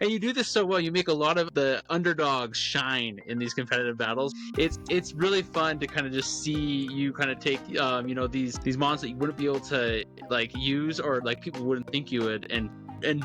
And you do this so well. You make a lot of the underdogs shine in these competitive battles. It's really fun to kind of just see you kind of take these monsters that you wouldn't be able to like use, or like people wouldn't think you would, and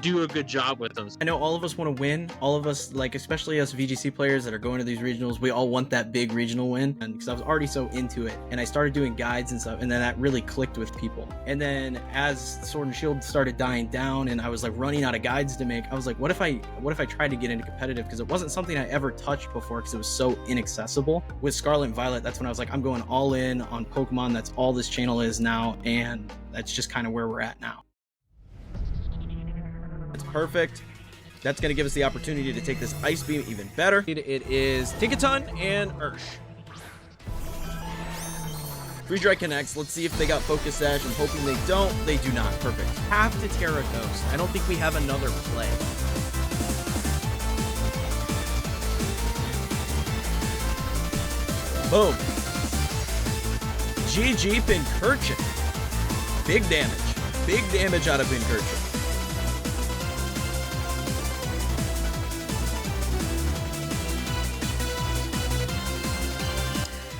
do a good job with them. I know all of us want to win. All of us, like especially us VGC players that are going to these regionals, we all want that big regional win. And because I was already so into it, and I started doing guides and stuff, and then that really clicked with people. And then as Sword and Shield started dying down, and I was like running out of guides to make, I was like, what if I tried to get into competitive? Because it wasn't something I ever touched before, because it was so inaccessible. With Scarlet and Violet, that's when I was like, I'm going all in on Pokemon. That's all this channel is now, and that's just kind of where we're at now. It's perfect. That's going to give us the opportunity to take this Ice Beam even better. It is Tinkaton and Ursh. Freeze-Dry connects. Let's see if they got Focus Sash. I'm hoping they don't. They do not. Perfect. Have to Terra Ghost. I don't think we have another play. Boom. GG Pincurchin. Big damage. Big damage out of Pincurchin.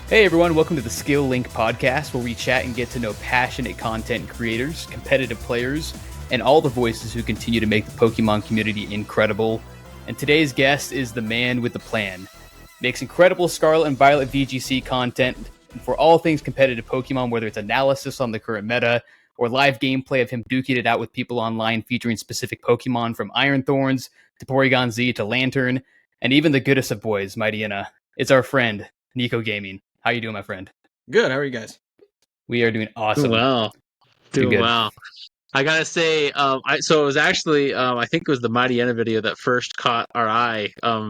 Hey everyone, welcome to the Skill Link podcast, where we chat and get to know passionate content creators, competitive players, and all the voices who continue to make the Pokemon community incredible. And today's guest is the man with the plan. Makes incredible Scarlet and Violet VGC content for all things competitive Pokemon, whether it's analysis on the current meta or live gameplay of him duking it out with people online featuring specific Pokemon, from Iron Thorns to Porygon-Z to Lanturn, and even the goodest of boys, Mightyena. It's our friend, Kneeckoh Gaming. How you doing, my friend? Good. How are you guys? We are doing awesome. Doing well. I gotta say, so it was actually, I think it was the Mightyena video that first caught our eye. I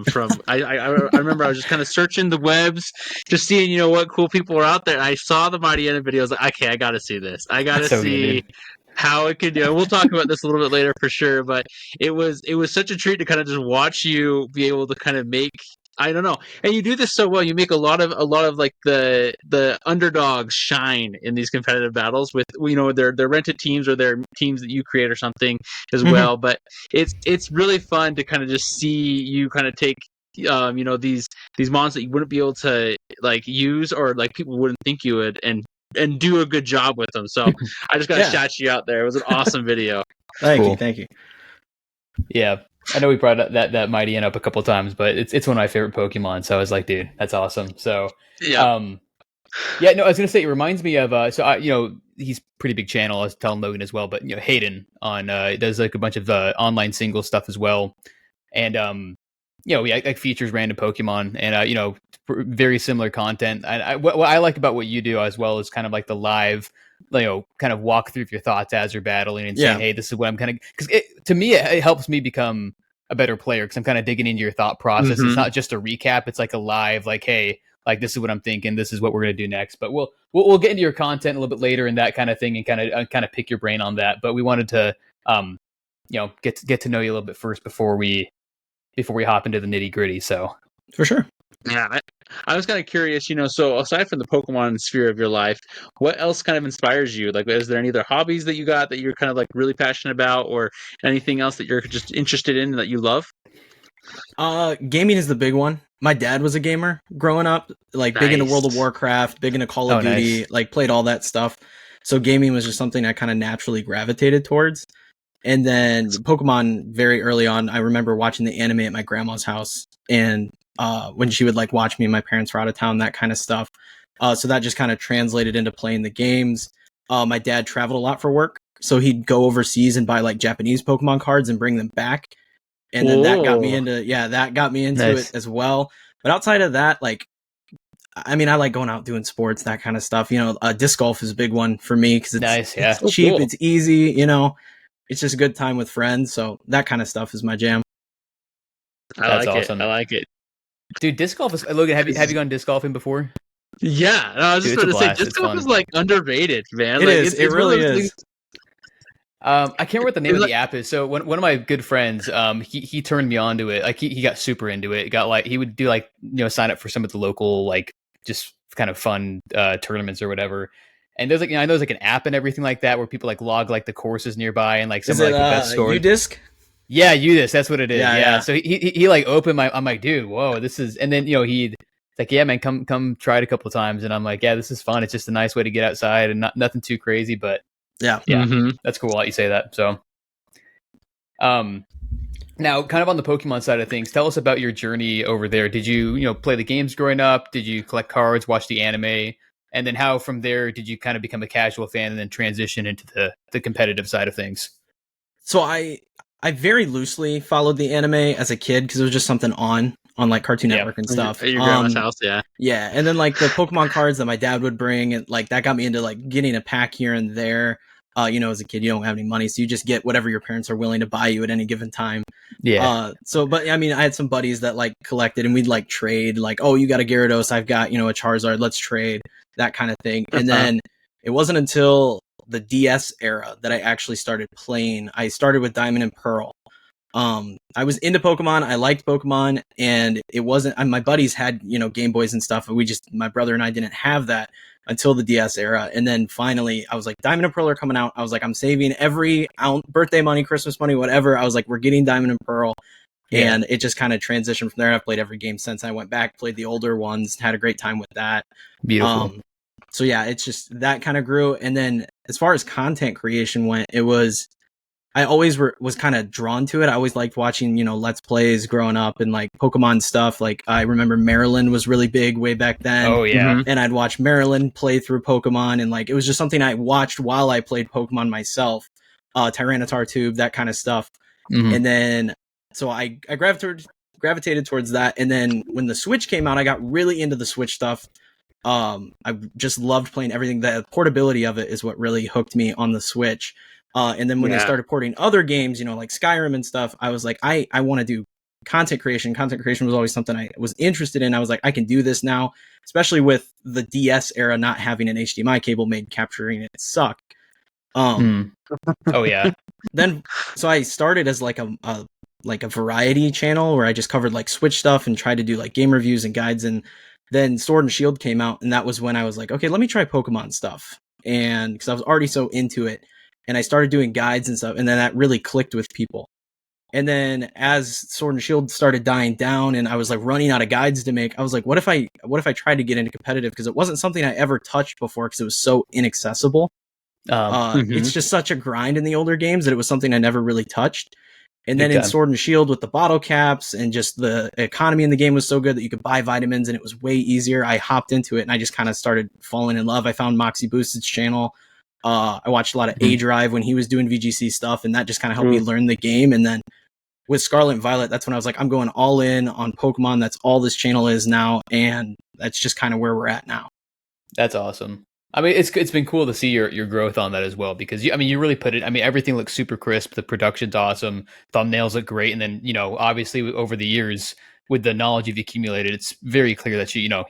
remember I was just kind of searching the webs, just seeing what cool people were out there. And I saw the Mightyena video. I was like, okay, I gotta see this. I gotta see how it could do. And we'll talk about this a little bit later for sure. But it was such a treat to kind of just watch you be able to kind of make. I don't know. And you do this so well. You make a lot of like the underdogs shine in these competitive battles with their rented teams or their teams that you create or something as well. But it's really fun to kind of just see you kind of take these monsters that you wouldn't be able to like use, or like people wouldn't think you would, and do a good job with them. So I just gotta shout you out there. It was an awesome video. Thank you. Yeah. I know we brought that Mightyena up a couple of times, but it's one of my favorite Pokemon. So I was like, dude, that's awesome. So I was gonna say, it reminds me of he's pretty big channel. I was telling Logan as well, but Hayden on does like a bunch of online single stuff as well, and he like features random Pokemon, and very similar content. And what I like about what you do as well is kind of like the live, kind of walk through your thoughts as you're battling and saying, hey, this is what I'm kind of, because to me, it helps me become a better player, because I'm kind of digging into your thought process. It's not just a recap. It's like a live, like, hey, like this is what I'm thinking. This is what we're going to do next. But we'll get into your content a little bit later and that kind of thing, and kind of pick your brain on that. But we wanted to, get to know you a little bit first before we hop into the nitty gritty. So for sure. Yeah, I was kind of curious, so aside from the Pokemon sphere of your life, what else kind of inspires you? Like, is there any other hobbies that you got that you're kind of like really passionate about, or anything else that you're just interested in that you love? Gaming is the big one. My dad was a gamer growing up, like big into World of Warcraft, big into Call of Duty, like played all that stuff. So gaming was just something I kind of naturally gravitated towards. And then Pokemon very early on, I remember watching the anime at my grandma's house, and when she would like watch me and my parents were out of town, that kind of stuff. So that just kind of translated into playing the games. My dad traveled a lot for work, so he'd go overseas and buy like Japanese Pokemon cards and bring them back. And then that got me into it as well. But outside of that, like, I mean, I like going out doing sports, that kind of stuff. Disc golf is a big one for me, because it's cheap, it's easy, it's just a good time with friends. So that kind of stuff is my jam. That's awesome. I like it. Dude, disc golf is... Logan, have you gone disc golfing before? Yeah, no, I was just going to say, disc golf is like underrated, man. It is. It really is. I can't remember what the name of the app is. So one of my good friends, he turned me on to it. Like he got super into it. He would do like, sign up for some of the local, like just kind of fun tournaments or whatever. And there's like, I know there's like an app and everything like that where people like log like the courses nearby and like some of like the best scores. UDisc? Yeah, Udis, that's what it is. Yeah, Yeah. yeah. So he like opened my. I'm like, dude, whoa, this is. And then he'd like, yeah, man, come try it a couple of times, and I'm like, yeah, this is fun. It's just a nice way to get outside and nothing too crazy, but yeah, that's cool. I'll let you say that. So, now kind of on the Pokemon side of things, tell us about your journey over there. Did you play the games growing up? Did you collect cards, watch the anime? And then how from there did you kind of become a casual fan and then transition into the competitive side of things? So I very loosely followed the anime as a kid because it was just something on like Cartoon Network and stuff. At your grandma's house, yeah. Yeah, and then like the Pokemon cards that my dad would bring, and like that got me into like getting a pack here and there. As a kid, you don't have any money, so you just get whatever your parents are willing to buy you at any given time. Yeah. But I mean, I had some buddies that like collected, and we'd like trade. Like, oh, you got a Gyarados, I've got a Charizard, let's trade, that kind of thing. And then it wasn't until the DS era that I actually started playing. I started with Diamond and Pearl. I was into Pokemon. I liked Pokemon, and it wasn't. My buddies had Game Boys and stuff, but my brother and I didn't have that until the DS era. And then finally, I was like, Diamond and Pearl are coming out. I was like, I'm saving every birthday money, Christmas money, whatever. I was like, we're getting Diamond and Pearl. Yeah. And it just kind of transitioned from there. I've played every game since I went back, played the older ones, had a great time with that. Beautiful. So yeah, it's just that kind of grew. And then as far as content creation went, I always was kind of drawn to it. I always liked watching, Let's Plays growing up and like Pokemon stuff. Like I remember Marilyn was really big way back then. Oh yeah. And I'd watch Marilyn play through Pokemon, and like it was just something I watched while I played Pokemon myself. Tyranitar Tube, that kind of stuff. And then so I gravitated towards that. And then when the Switch came out, I got really into the Switch stuff. I just loved playing everything. The portability of it is what really hooked me on the Switch. And then when they started porting other games, like Skyrim and stuff, I was like, I want to do content creation. Content creation was always something I was interested in. I was like, I can do this now, especially with the DS era not having an HDMI cable made capturing it suck. Oh yeah. Then, so I started as like a variety channel where I just covered like Switch stuff and tried to do like game reviews and guides. And then Sword and Shield came out, and that was when I was like, okay, let me try Pokemon stuff. And because I was already so into it. And I started doing guides and stuff, and then that really clicked with people. And then as Sword and Shield started dying down, and I was like running out of guides to make, I was like, what if I tried to get into competitive? Because it wasn't something I ever touched before, because it was so inaccessible. It's just such a grind in the older games that it was something I never really touched. And then in Sword and Shield with the bottle caps and just the economy in the game was so good that you could buy vitamins and it was way easier. I hopped into it and I just kind of started falling in love. I found Moxie Boosted's channel. I watched a lot of A-Drive when he was doing VGC stuff, and that just kind of helped me learn the game. And then with Scarlet and Violet, that's when I was like, I'm going all in on Pokemon. That's all this channel is now, and that's just kind of where we're at now. That's awesome. I mean, it's been cool to see your growth on that as well, because you really put it. I mean, everything looks super crisp. The production's awesome. Thumbnails look great, and then obviously over the years, with the knowledge you've accumulated, it's very clear that you know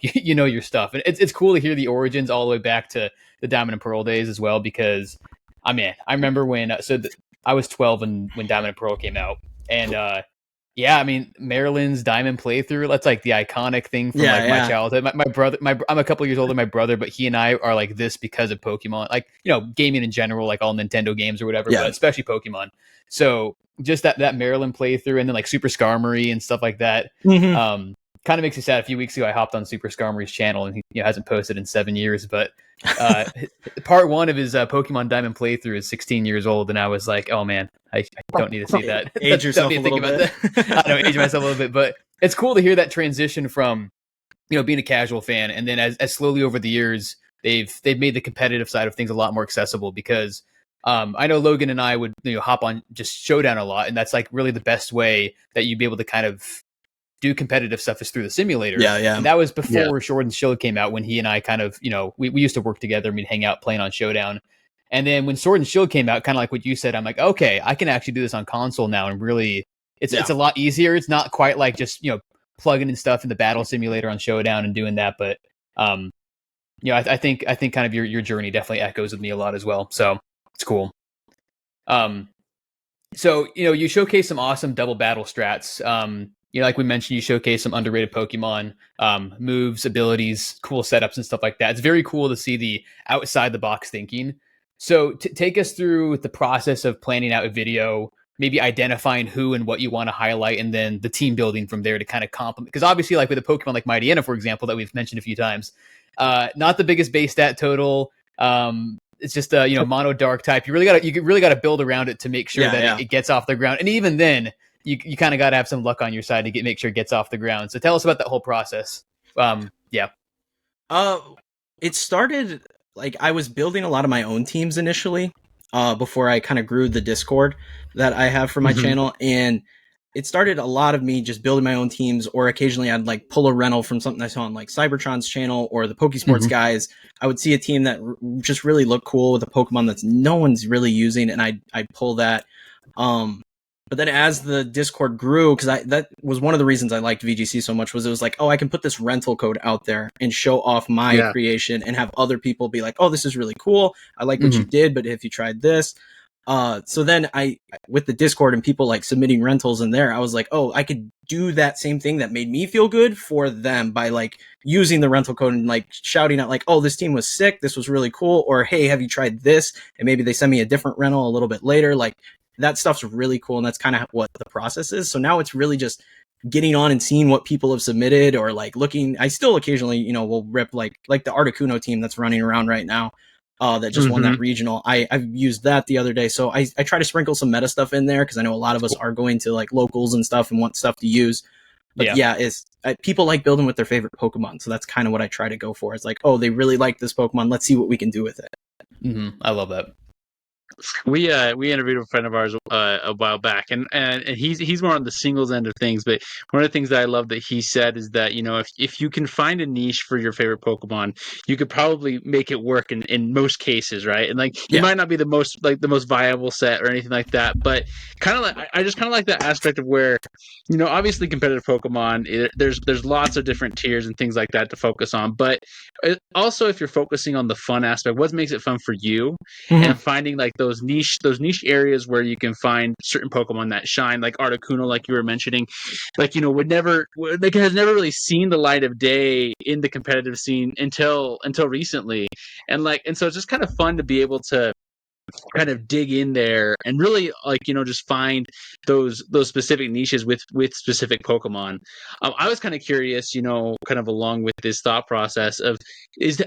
your stuff. And it's cool to hear the origins all the way back to the Diamond and Pearl days as well, because I remember when I was 12 when Diamond and Pearl came out, and Marilyn's Diamond playthrough, that's like the iconic thing from my childhood. My brother, I'm a couple years older than my brother, but he and I are like this because of Pokemon, like gaming in general, like all Nintendo games or whatever, but especially Pokemon. So just that Maryland playthrough, and then like Super Skarmory and stuff like that. Kind of makes me sad. A few weeks ago, I hopped on Super Skarmory's channel, and he hasn't posted in 7 years. But part 1 of his Pokemon Diamond playthrough is 16 years old, and I was like, oh man, I don't need to see that. Age yourself a little bit. I know, age myself a little bit, but it's cool to hear that transition from being a casual fan, and then as slowly over the years, they've made the competitive side of things a lot more accessible, because I know Logan and I would hop on just Showdown a lot, and that's like really the best way that you'd be able to kind of do competitive stuff is through the simulator. Yeah. And that was before Sword and Shield came out, when he and I kind of, we used to work together and we'd hang out playing on Showdown. And then when Sword and Shield came out, kind of like what you said, I'm like, okay, I can actually do this on console now, and really it's a lot easier. It's not quite like just, plugging in stuff in the battle simulator on Showdown and doing that. But, I think kind of your journey definitely echoes with me a lot as well. So it's cool. So, you showcase some awesome double battle strats. Like we mentioned, you showcase some underrated Pokemon, moves, abilities, cool setups and stuff like that. It's very cool to see the outside the box thinking. So take us through the process of planning out a video. maybe identifying who and what you want to highlight, and then the team building from there to kind of complement. Because obviously, like with a Pokemon like Mightyena, for example, that we've mentioned a few times, not the biggest base stat total. It's just a mono dark type. You really got to build around it to make sure that it gets off the ground. And even then, you kind of got to have some luck on your side to make sure it gets off the ground. So tell us about that whole process. It started like I was building a lot of my own teams initially, before I kind of grew the Discord that I have for my channel, and it started a lot of me just building my own teams, or occasionally I'd like pull a rental from something I saw on like Cybertron's channel or the Pokesports guys. I would see a team that just really looked cool with a Pokemon that's no one's really using, and I'd pull that. But then as the Discord grew, because that was one of the reasons I liked VGC so much, was it was like, oh, I can put this rental code out there and show off my creation and have other people be like, oh, this is really cool. I like what you did, but if you tried this. So then with the Discord and people like submitting rentals in there, I was like, oh, I could do that same thing that made me feel good for them by like using the rental code and like shouting out like, oh, this team was sick. This was really cool. Or, hey, have you tried this? And maybe they send me a different rental a little bit later. Like, that stuff's really cool, and that's kind of what the process is. So now it's really just getting on and seeing what people have submitted, or like looking. I still occasionally, will rip like the Articuno team that's running around right now, that just won that regional. I've used that the other day, so I try to sprinkle some meta stuff in there because I know a lot of us are going to like locals and stuff and want stuff to use. But people like building with their favorite Pokemon, so that's kind of what I try to go for. It's like, oh, they really like this Pokemon. Let's see what we can do with it. I love that. We interviewed a friend of ours a while back, and he's more on the singles end of things. But one of the things that I love that he said is that if you can find a niche for your favorite Pokemon, you could probably make it work in most cases, right? And like it might not be the most viable set or anything like that, but kind of like I just kind of like that aspect of where obviously competitive Pokemon, there's lots of different tiers and things like that to focus on, but also if you're focusing on the fun aspect, what makes it fun for you, and finding like those niche areas where you can find certain Pokemon that shine, like Articuno, like you were mentioning, like has never really seen the light of day in the competitive scene until recently, and so it's just kind of fun to be able to kind of dig in there and really just find those specific niches with specific Pokemon. I was kind of curious, kind of along with this thought process of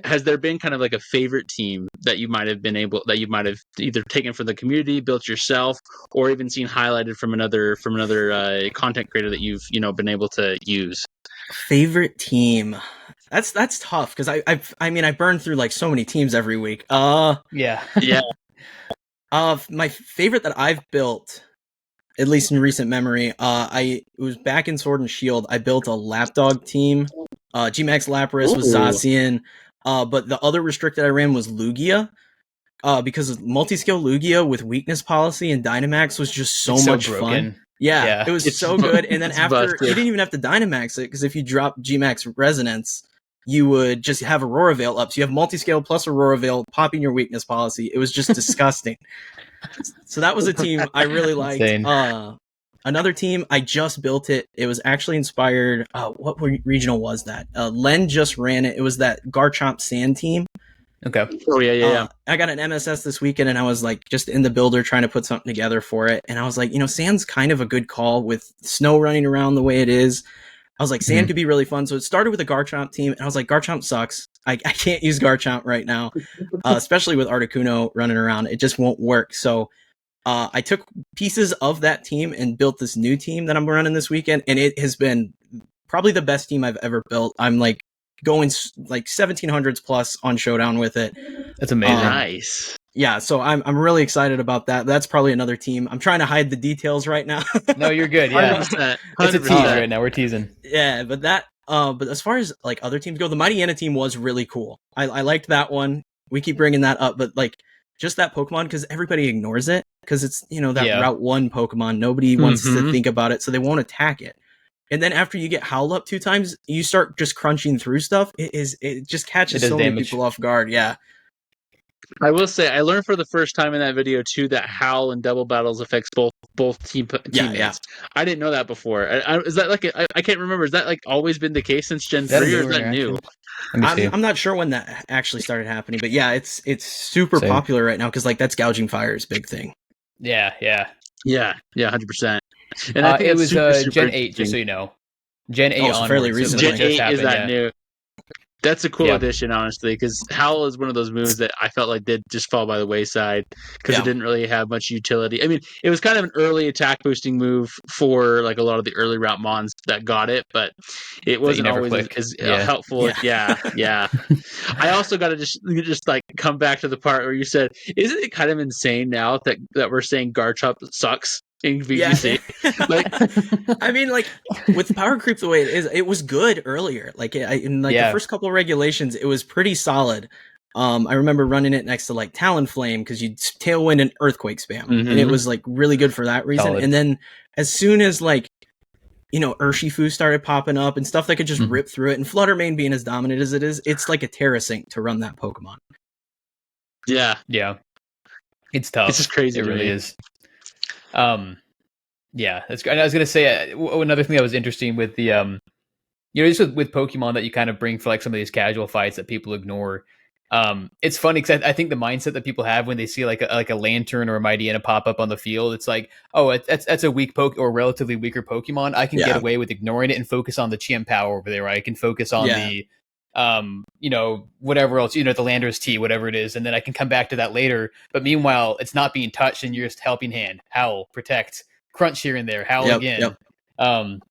has there been kind of like a favorite team that you might have either taken from the community, built yourself, or even seen highlighted from another content creator that you've been able to use? Favorite team. That's tough because I burn through like so many teams every week. Yeah. My favorite that I've built, at least in recent memory, it was back in Sword and Shield. I built a Lapdog team. Gmax Lapras was Zacian, but the other restricted I ran was Lugia, because multi-scale Lugia with weakness policy and Dynamax was just so much fun. Yeah, it was so good. And then after, you didn't even have to Dynamax it, because if you drop Gmax Resonance, you would just have Aurora Veil up. So you have multi-scale plus Aurora Veil, popping your weakness policy. It was just disgusting. So that was a team I really liked. Another team, I just built it. It was actually inspired. What regional was that? Len just ran it. It was that Garchomp Sand team. Okay. Oh, yeah. I got an MSS this weekend, and I was like just in the builder trying to put something together for it. And I was like, Sand's kind of a good call with snow running around the way it is. I was like, Sand could be really fun. So it started with a Garchomp team, and I was like, Garchomp sucks. I can't use Garchomp right now, especially with Articuno running around. It just won't work. So I took pieces of that team and built this new team that I'm running this weekend, and it has been probably the best team I've ever built. I'm like going like 1700s plus on Showdown with it. That's amazing. Nice. Yeah, so I'm really excited about that. That's probably another team. I'm trying to hide the details right now. No, you're good. Yeah, 100%. It's a tease right now. We're teasing. Yeah, but but as far as like other teams go, the Mightyena team was really cool. I liked that one. We keep bringing that up, but like just that Pokemon, because everybody ignores it because it's that Route 1 Pokemon. Nobody wants to think about it, so they won't attack it. And then after you get howled up 2 times, you start just crunching through stuff. It just catches so many people off guard. Yeah. I will say, I learned for the first time in that video too that howl and double battles affects both teammates. Yeah. I didn't know that before. Is that like I can't remember? Has that like always been the case since Gen 3, or is that new? I'm not sure when that actually started happening, but yeah, it's super popular right now because like that's gouging fire's big thing. Yeah. Yeah, 100%. And I think it it's was super, super Gen 8, just so you know. Gen 8 onwards. Fairly recent. Gen 8 happened, is that new. That's a cool addition, honestly, because Howl is one of those moves that I felt like did just fall by the wayside because it didn't really have much utility. I mean, it was kind of an early attack boosting move for like a lot of the early route mons that got it, but it wasn't always as helpful. Yeah. I also got to just like come back to the part where you said, "Isn't it kind of insane now that we're saying Garchomp sucks?" In VGC. I mean, like with power creep the way it is, it was good earlier. Like in the first couple of regulations, it was pretty solid. I remember running it next to like Talonflame because you'd Tailwind and Earthquake spam, and it was like really good for that reason. Solid. And then as soon as like Urshifu started popping up and stuff that could just rip through it, and Fluttermane being as dominant as it is, it's like a Terra Sync to run that Pokemon. Yeah, it's tough. It's just crazy. It really is. Yeah, that's great. And I was gonna say another thing that was interesting with the just with Pokemon that you kind of bring for like some of these casual fights that people ignore. It's funny because I think the mindset that people have when they see like a Lanturn or a Mightyena pop up on the field, it's like, oh, that's a weak or relatively weaker Pokemon. I can get away with ignoring it and focus on the Chien Power over there. Right? I can focus on the whatever else, the Landorus T, whatever it is, and then I can come back to that later. But meanwhile, it's not being touched, and you're just helping hand, howl, protect, crunch here and there, howl again.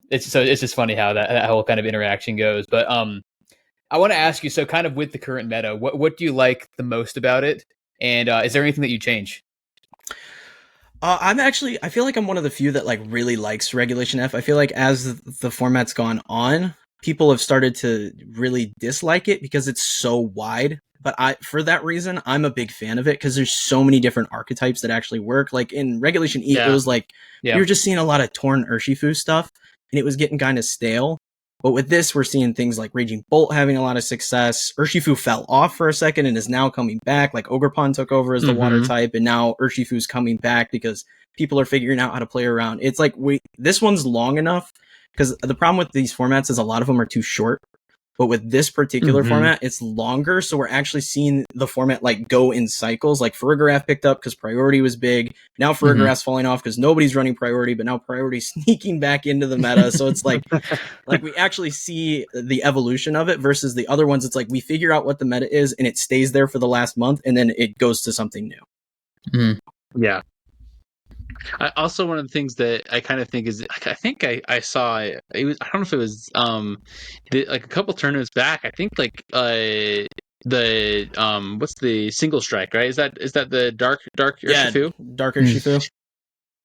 It's just funny how that whole kind of interaction goes. But I want to ask you, so kind of with the current meta, what do you like the most about it, and is there anything that you change? I feel like I'm one of the few that like really likes Regulation F. I feel like as the format's gone on, people have started to really dislike it because it's so wide. But for that reason, I'm a big fan of it because there's so many different archetypes that actually work. Like in Regulation E, it was like you were just seeing a lot of torn Urshifu stuff, and it was getting kind of stale. But with this, we're seeing things like Raging Bolt having a lot of success. Urshifu fell off for a second and is now coming back. Like Ogerpon took over as the water type, and now Urshifu's coming back because people are figuring out how to play around. It's like this one's long enough. Because the problem with these formats is a lot of them are too short. But with this particular format, it's longer. So we're actually seeing the format like go in cycles. Like Farigiraf picked up because priority was big. Now Farigiraf's falling off because nobody's running priority, but now priority's sneaking back into the meta. So it's like we actually see the evolution of it versus the other ones. It's like we figure out what the meta is and it stays there for the last month and then it goes to something new. Yeah. Also, one of the things that I kind of think is, I think I saw it was, I don't know if it was like a couple tournaments back. I think like the what's the single strike, right? Is that the dark Urshifu? Dark Urshifu.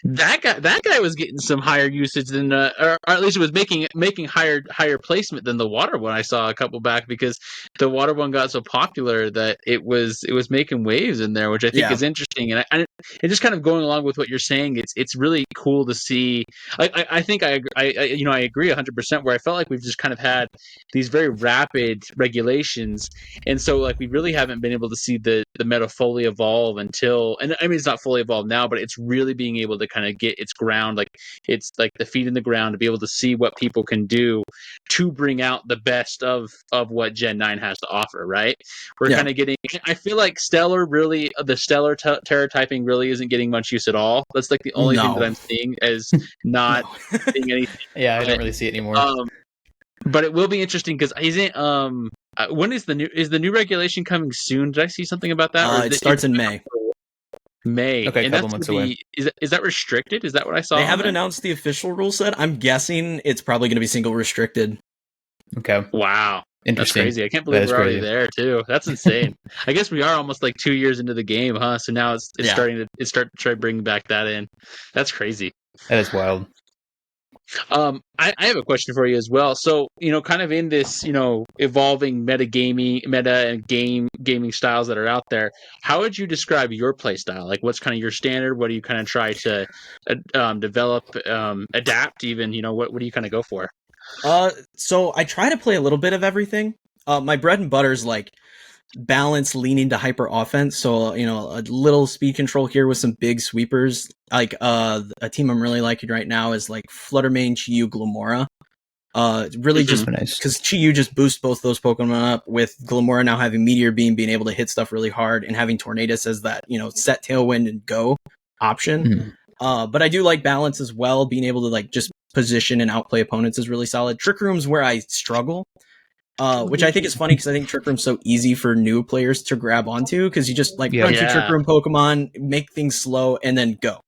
That guy was getting some higher usage than, or at least it was making higher placement than the water one I saw a couple back, because the water one got so popular that it was making waves in there, which I think is interesting. And just kind of going along with what you're saying, it's really cool to see. I think I agree 100%. Where I felt like we've just kind of had these very rapid regulations, and so like we really haven't been able to see the meta fully evolve until, and I mean it's not fully evolved now, but it's really being able to kind of get its ground, like it's like the feet in the ground to be able to see what people can do to bring out the best of what Gen 9 has to offer, right? We're kind of getting, I feel like the stellar terror typing really isn't getting much use at all. That's like the only thing that I'm seeing as not seeing anything. I don't really see it anymore. But it will be interesting because isn't when is the new regulation coming soon? Did I see something about that? It starts in May. Okay, and a couple months away. Is that restricted? Is that what I saw? They haven't announced the official rule set. I'm guessing it's probably going to be single restricted. Okay. Wow. Interesting. That's crazy. I can't believe we're already there too. That's insane. I guess we are almost like 2 years into the game, huh? So now it's starting to try bringing back that in. That's crazy. That is wild. I have a question for you as well. So, kind of in this, evolving meta and gaming styles that are out there, how would you describe your play style? Like, what's kind of your standard? What do you kind of try to develop, adapt even? What do you kind of go for? So I try to play a little bit of everything. My bread and butter is like balance leaning to hyper offense. So, a little speed control here with some big sweepers. Like, a team I'm really liking right now is like Fluttermane, Chi-Yu, Glamora. Really just nice because Chi-Yu just boosts both those Pokemon up, with Glamora now having Meteor Beam, being able to hit stuff really hard, and having Tornadus as that, set Tailwind and go option. But I do like balance as well. Being able to like just position and outplay opponents is really solid. Trick Room's where I struggle. Which I think is funny because I think Trick Room's so easy for new players to grab onto because you just like run through Trick Room Pokemon, make things slow, and then go.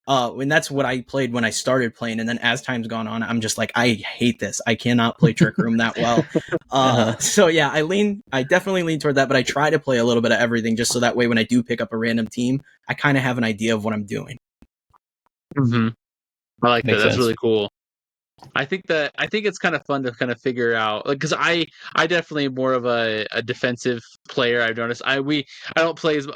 And that's what I played when I started playing, and then as time's gone on, I'm just like, I hate this. I cannot play Trick Room that well. So yeah, I definitely lean toward that, but I try to play a little bit of everything just so that way when I do pick up a random team, I kind of have an idea of what I'm doing. Mm-hmm. I like Makes that. That's sense. really cool. I think it's kind of fun to kind of figure out, like, because I definitely am more of a defensive player. I've noticed I don't play as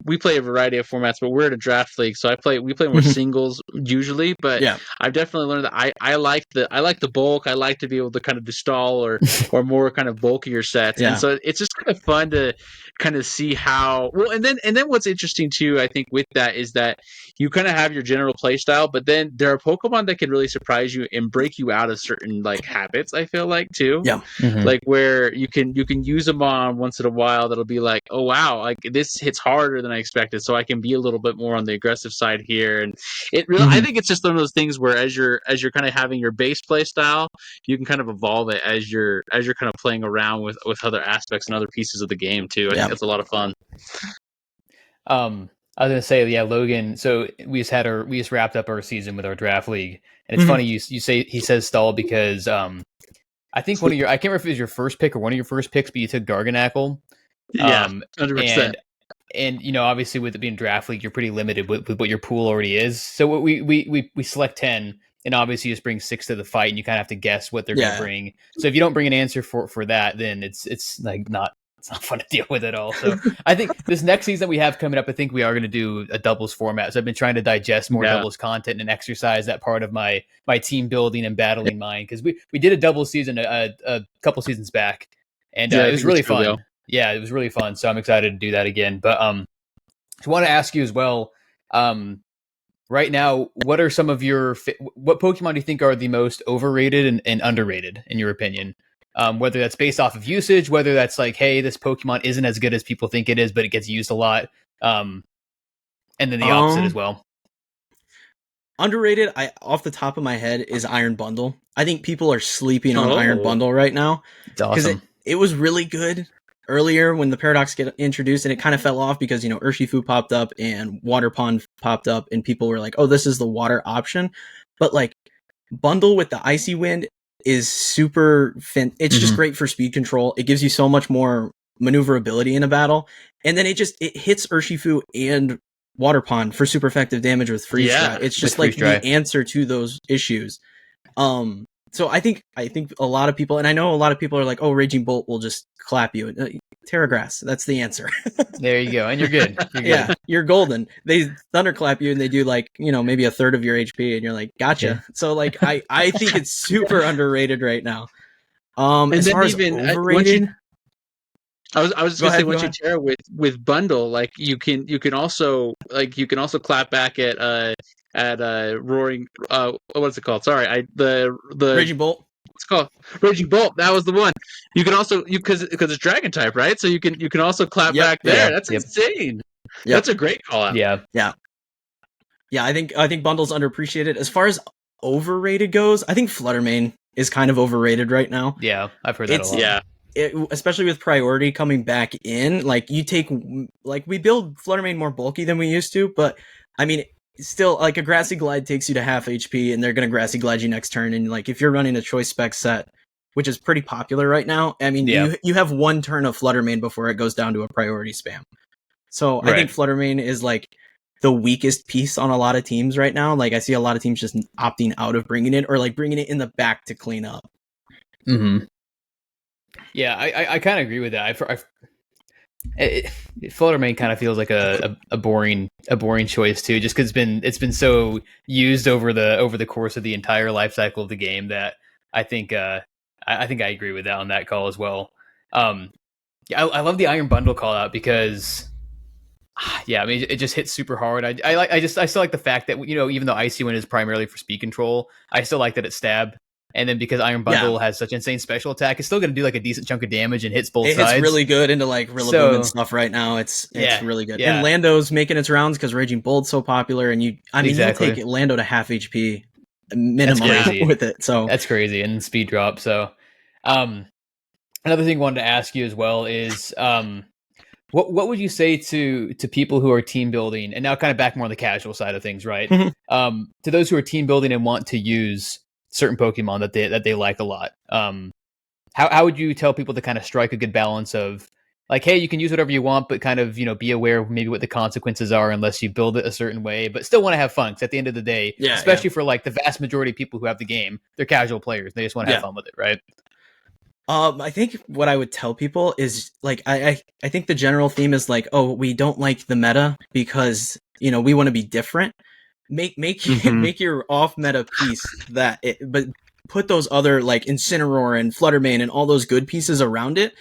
we play a variety of formats, but we're in a draft league, so we play more singles usually. But Yeah. I've definitely learned that I like the bulk. I like to be able to kind of do stall or more kind of bulkier sets, and so it's just kind of fun to kind of see how well. And then what's interesting too, I think, with that is that you kind of have your general play style, but then there are Pokemon that can really surprise you and break you out of certain like habits. I feel like too, like where you can use them on once in a while. That'll be like, oh wow, like this hits harder than I expected, so I can be a little bit more on the aggressive side here. And it really, I think it's just one of those things where as you're kind of having your base play style, you can kind of evolve it as you're kind of playing around with other aspects and other pieces of the game too. I think that's a lot of fun. I was gonna say, yeah, Logan. So we just wrapped up our season with our draft league, and it's funny you say he says stall because I think one of your, I can't remember if it was your first pick or one of your first picks, but you took Garganacl. Yeah, 100%. And you know, obviously with it being draft league, you're pretty limited with what your pool already is. So what we select 10, and obviously you just bring 6 to the fight, and you kind of have to guess what they're gonna bring. So if you don't bring an answer for that, then it's like not. It's not fun to deal with at all. So I think this next season we have coming up, I think we are going to do a doubles format. So I've been trying to digest more doubles content and exercise that part of my team building and battling mind. Because we did a doubles season a couple seasons back, and it was really fun. Yeah, it was really fun. So I'm excited to do that again. But I want to ask you as well. Right now, what are some of your what Pokemon do you think are the most overrated and underrated in your opinion? Whether that's based off of usage, whether that's like, hey, this Pokemon isn't as good as people think it is, but it gets used a lot. And then the opposite as well. Underrated, off the top of my head, is Iron Bundle. I think people are sleeping on Iron Bundle right now. It's awesome. It was really good earlier when the Paradox get introduced, and it kind of fell off because, Urshifu popped up and Water Pond popped up, and people were like, oh, this is the water option. But like, Bundle with the Icy Wind is super it's just great for speed control. It gives you so much more maneuverability in a battle, and then it hits Urshifu and Water Pond for super effective damage with freeze dry. It's just like the answer to those issues. So I think a lot of people, and I know a lot of people are like, oh, Raging Bolt will just clap you. Terra Grass, that's the answer. There you go, and you're good. Yeah, you're golden. They thunderclap you, and they do like, maybe a third of your HP, and you're like, gotcha. Yeah. So like, I think it's super underrated right now. And as far as overrated, I was just gonna say, once you Terra with Bundle, like you can also clap back at roaring what's it called? Sorry, the Raging Bolt. What's it called? Raging Bolt. That was the one. You can also because it's Dragon type, right? So you can also clap back there. That's insane. Yep. That's a great call out. Yeah. I think Bundle's underappreciated. As far as overrated goes, I think Fluttermane is kind of overrated right now. Yeah, I've heard that a lot. Yeah. Especially with priority coming back in, like we build Fluttermane more bulky than we used to, but I mean, still, like a Grassy Glide takes you to half HP, and they're going to Grassy Glide you next turn. And like, if you're running a choice spec set, which is pretty popular right now, I mean, you have one turn of Fluttermane before it goes down to a priority spam. So I think Fluttermane is like the weakest piece on a lot of teams right now. Like I see a lot of teams just opting out of bringing it, or like bringing it in the back to clean up. Mm-hmm. Yeah, I kind of agree with that. Fluttermane kind of feels like a boring choice too, just because it's been so used over the course of the entire life cycle of the game that I think I agree with that on that call as well. I love the Iron Bundle call out because I mean it just hits super hard. I still like the fact that even though Icy Wind is primarily for speed control, I still like that it's stab. And then because Iron Bundle has such insane special attack, it's still going to do like a decent chunk of damage and hits both sides. It's really good into like Rillaboom and stuff right now. It's really good. And Lando's making its rounds because Raging Bult's so popular, and you take Lando to half HP minimum with it. So that's crazy, and speed drop. So another thing I wanted to ask you as well is what would you say to people who are team building, and now kind of back more on the casual side of things, right? To those who are team building and want to use certain Pokemon that they like a lot. How would you tell people to kind of strike a good balance of like, hey, you can use whatever you want, but kind of, be aware of maybe what the consequences are unless you build it a certain way, but still want to have fun. Because at the end of the day, especially for like the vast majority of people who have the game, they're casual players. They just want to have fun with it, right? I think what I would tell people is like, I think the general theme is like, oh, we don't like the meta because, we want to be different. Make your off meta piece but put those other like Incineroar and Fluttermane and all those good pieces around it.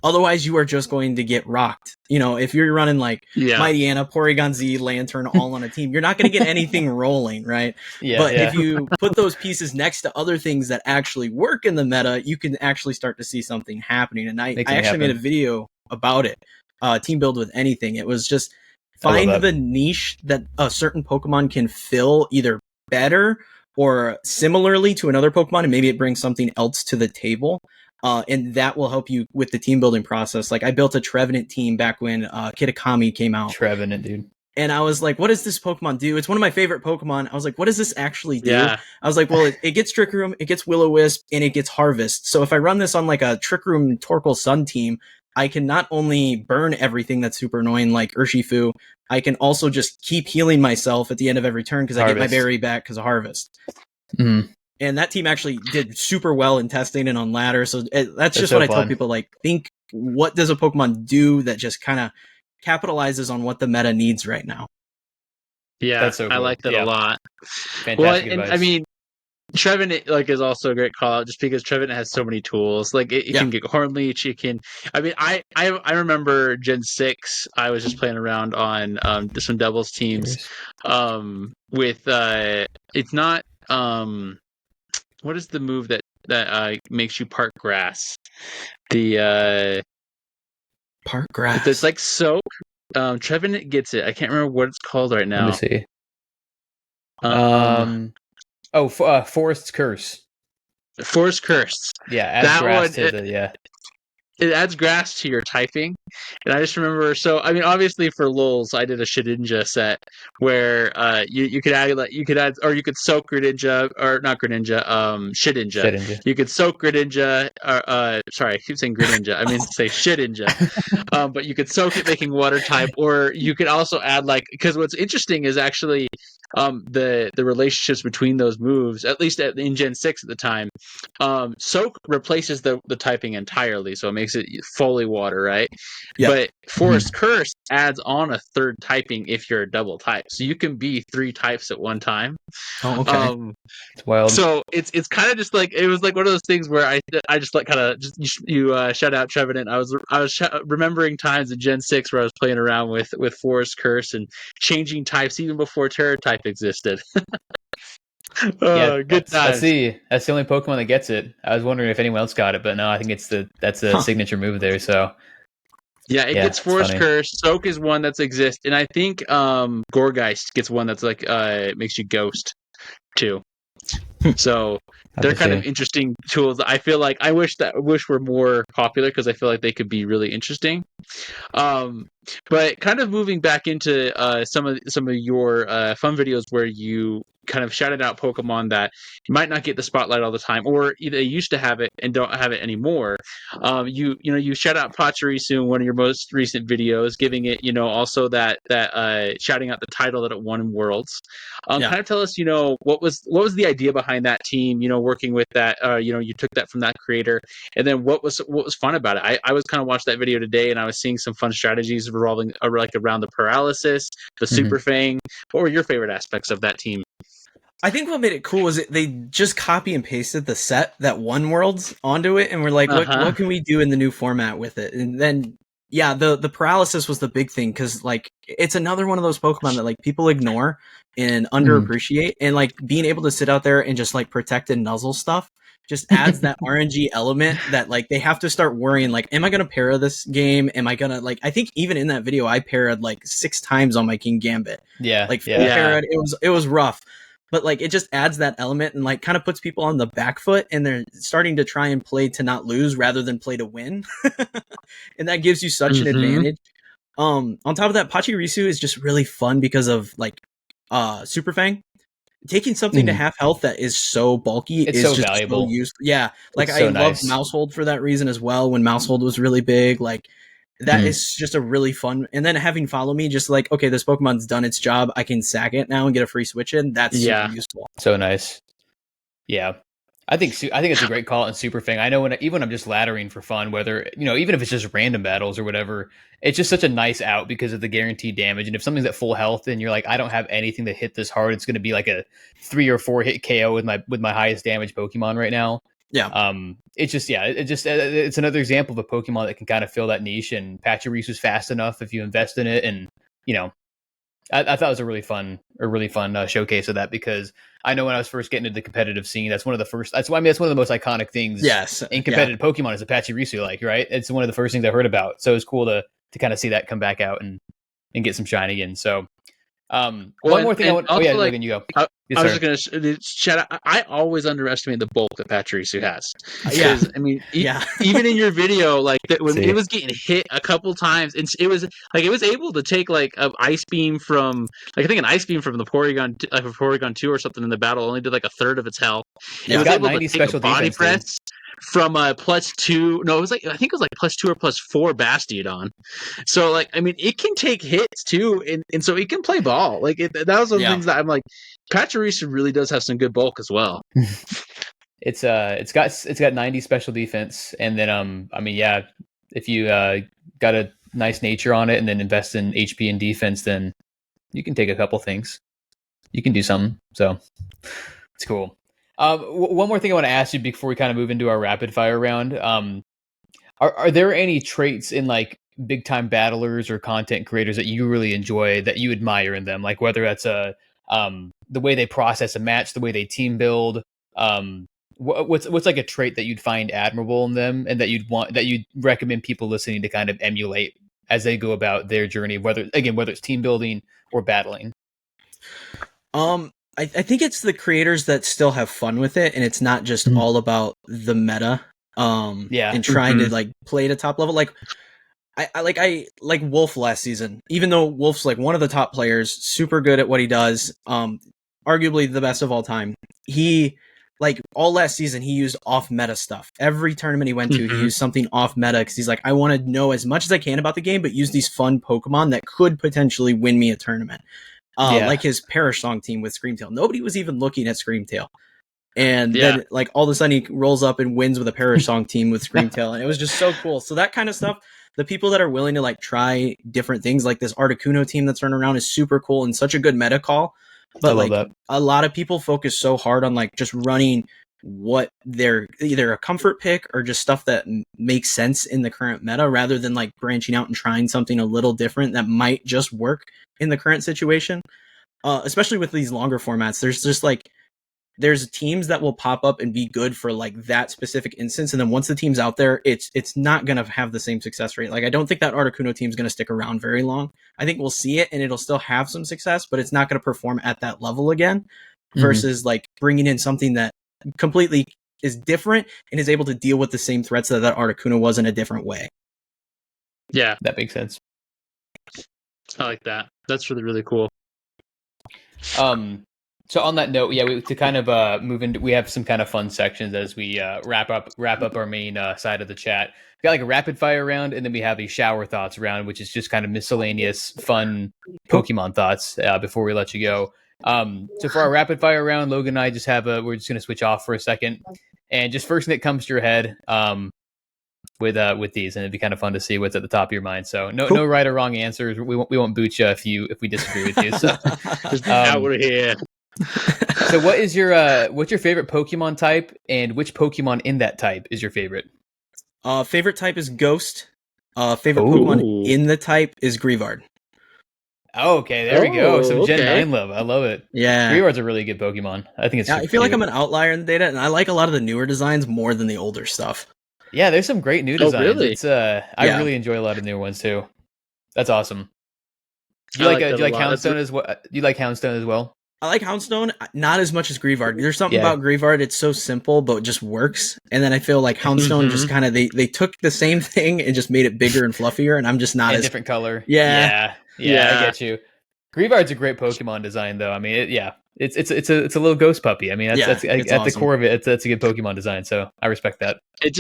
Otherwise, you are just going to get rocked. If you're running like Mightyena, Porygon-Z, Lanturn all on a team, you're not going to get anything rolling, right? But if you put those pieces next to other things that actually work in the meta, you can actually start to see something happening. And I actually made a video about it. Team build with anything. It was just find the niche that a certain Pokemon can fill either better or similarly to another Pokemon, and maybe it brings something else to the table. And that will help you with the team building process. Like I built a Trevenant team back when Kitakami came out. Trevenant, dude. And I was like, what does this Pokemon do? It's one of my favorite Pokemon. I was like, what does this actually do? I was like, well, it gets Trick Room, it gets Will-O-Wisp, and it gets Harvest. So if I run this on like a Trick Room Torkoal Sun team, I can not only burn everything that's super annoying like Urshifu, I can also just keep healing myself at the end of every turn because I get my berry back because of Harvest. Mm-hmm. And that team actually did super well in testing and on ladder. So that's just what I tell people, like, think what does a Pokemon do that just kind of capitalizes on what the meta needs right now. Yeah, that's so cool. I like that a lot. Fantastic advice. I mean, Trevenant is also a great call out just because Trevenant has so many tools. Like it can get Hornleech, it can. I mean, I remember Gen 6. I was just playing around on some doubles teams with it's not what is the move that makes you part grass? The part grass. It's like soak. Trevenant gets it. I can't remember what it's called right now. Let me see. Forest's Curse. Forest Curse. Yeah, adds grass to it adds grass to your typing. And I just remember, so I mean, obviously for lulz, I did a Shedinja set where you could add or you could soak Greninja, or not Greninja, Shedinja. You could soak Greninja, sorry, I keep saying Greninja. I mean to say Shedinja. But you could soak it making water type, or you could also add because what's interesting is actually the relationships between those moves, at least in Gen 6 at the time. Soak replaces the typing entirely, so it makes it fully water, right? But Forest Curse adds on a third typing if you're a double type, so you can be 3 types at one time. Oh, okay. It's wild. So it's kind of just like, it was like one of those things where I just like kind of you shout out Trevenant. I was remembering times in Gen 6 where I was playing around with Forest Curse and changing types even before Terra type existed. Good times. That's the only Pokemon that gets it. I was wondering if anyone else got it, but no, I think that's a signature move there. So it gets Forest Curse. Soak is one that's exist, and I think Gourgeist gets one that's like makes you Ghost too. So they're kind of interesting tools. I feel like I wish were more popular because I feel like they could be really interesting. But kind of moving back into some of your fun videos where you kind of shouted out Pokemon that might not get the spotlight all the time, or either they used to have it and don't have it anymore. You shout out Pachirisu in one of your most recent videos, giving it also that shouting out the title that it won in Worlds. Kind of tell us what was the idea behind that team, working with that, you took that from that creator, and then what was fun about it. I was kind of watching that video today, and I was seeing some fun strategies revolving around the paralysis, the super fang. What were your favorite aspects of that team? I think what made it cool was they just copy and pasted the set that won Worlds onto it, and we're like, what can we do in the new format with it? And then the paralysis was the big thing, because it's another one of those Pokemon that people ignore and underappreciate, and being able to sit out there and just protect and nuzzle stuff just adds that RNG element that like they have to start worrying like, am I gonna para this game? Am I gonna like? I think even in that video, I parried like 6 times on my King Gambit. Like parried, it was rough, but like it just adds that element and like kind of puts people on the back foot, and they're starting to try and play to not lose rather than play to win, and that gives you such an advantage. On top of that, Pachirisu is just really fun because of like Super Fang. Taking something to half health that is so bulky is so just valuable. So useful. Yeah, like I love Mousehold for that reason as well. When Mousehold was really big, like that is just a really fun. And then having Follow Me, just like, okay, this Pokemon's done its job. I can sack it now and get a free switch in. That's super useful. So nice. Yeah. I think it's a great call in Super Fang. I know even when I'm just laddering for fun, whether, even if it's just random battles or whatever, it's just such a nice out because of the guaranteed damage. And if something's at full health and you're like, I don't have anything to hit this hard, it's going to be like a 3 or 4 hit KO with my highest damage Pokemon right now. Yeah. It's another example of a Pokemon that can kind of fill that niche, and Pachirisu is fast enough if you invest in it. And, I thought it was a really fun showcase of that, because I know when I was first getting into the competitive scene, that's one of the most iconic things in competitive Pokemon is a Pachirisu, like, right? It's one of the first things I heard about. So it's cool to kind of see that come back out and get some shine again. So one more thing Logan, you go. I was just going to chat. I always underestimate the bulk that Pachirisu has. I mean, even in your video, like when it was getting hit a couple times, and it was able to take like an ice beam from, like, I think an ice beam from the Porygon, like a Porygon 2 or something in the battle, only did like a third of its health. It was able to take a body press from a +2. No, I think it was like +2 or +4 Bastiodon. So like, I mean, it can take hits too, and so it can play ball. Like that was one of the things that I'm like, Pachirisu really does have some good bulk as well. It's got 90 special defense, and then if you got a nice nature on it and then invest in HP and defense, then you can take a couple things. You can do something. So it's cool. One more thing I want to ask you before we kind of move into our rapid fire round. Are there any traits in like big time battlers or content creators that you really enjoy, that you admire in them? Like whether that's the way they process a match, the way they team build, what's like a trait that you'd find admirable in them, and that you'd recommend people listening to kind of emulate as they go about their journey, whether it's team building or battling? I think it's the creators that still have fun with it, and it's not just all about the meta. And trying to like play at a top level. Like I like Wolf last season, even though Wolf's like one of the top players, super good at what he does, arguably the best of all time. He, like, all last season, he used off meta stuff. Every tournament he went to, he used something off meta, because he's like, I want to know as much as I can about the game, but use these fun Pokemon that could potentially win me a tournament. Like his Perish Song team with Screamtail. Nobody was even looking at Screamtail. And then, like, all of a sudden he rolls up and wins with a Perish Song team with Screamtail. And it was just so cool. So that kind of stuff, the people that are willing to, like, try different things, like this Articuno team that's running around, is super cool and such a good meta call. But, like, a lot of people focus so hard on, like, just running what they're either a comfort pick or just stuff that makes sense in the current meta, rather than, like, branching out and trying something a little different that might just work in the current situation. Especially with these longer formats, there's just, like, there's teams that will pop up and be good for like that specific instance, and then once the team's out there, it's not gonna have the same success rate. Like, I don't think that Articuno team's gonna stick around very long. I think we'll see it and it'll still have some success, but it's not gonna perform at that level again. Versus like bringing in something that completely is different and is able to deal with the same threats that Articuno was in a different way. Yeah, that makes sense. I like that. That's really, really cool. So on that note, to kind of move into, we have some kind of fun sections as we wrap up our main side of the chat. We got like a rapid fire round, and then we have a shower thoughts round, which is just kind of miscellaneous fun Pokemon thoughts before we let you go. So for our rapid fire round, Logan and I just have we're just going to switch off for a second, and just first thing that comes to your head with these, and it'd be kind of fun to see what's at the top of your mind. So no right or wrong answers. We won't boot you if we disagree with you. So just out of here. So what's your favorite Pokemon type, and which Pokemon in that type is your favorite? Favorite type is Ghost. Favorite Pokemon in the type is Greavard. Oh, okay, there we go. Some Gen okay. 9 love. I love it. Yeah. Greavard's a really good Pokemon. I think it's I feel like I'm an outlier in the data, and I like a lot of the newer designs more than the older stuff. Yeah, there's some great new designs. Really? It's I really enjoy a lot of new ones too. That's awesome. Do you like Houndstone as well? Do you like Houndstone as well? I like Houndstone, not as much as Greavard. There's something about Greavard, it's so simple, but it just works. And then I feel like Houndstone just kind of, they took the same thing and just made it bigger and fluffier, and I'm just not as... different color. Yeah. I get you. Greavard's a great Pokemon design, though. I mean, it's a little ghost puppy. I mean, that's at awesome. The core of it, that's a good Pokemon design, so I respect that. It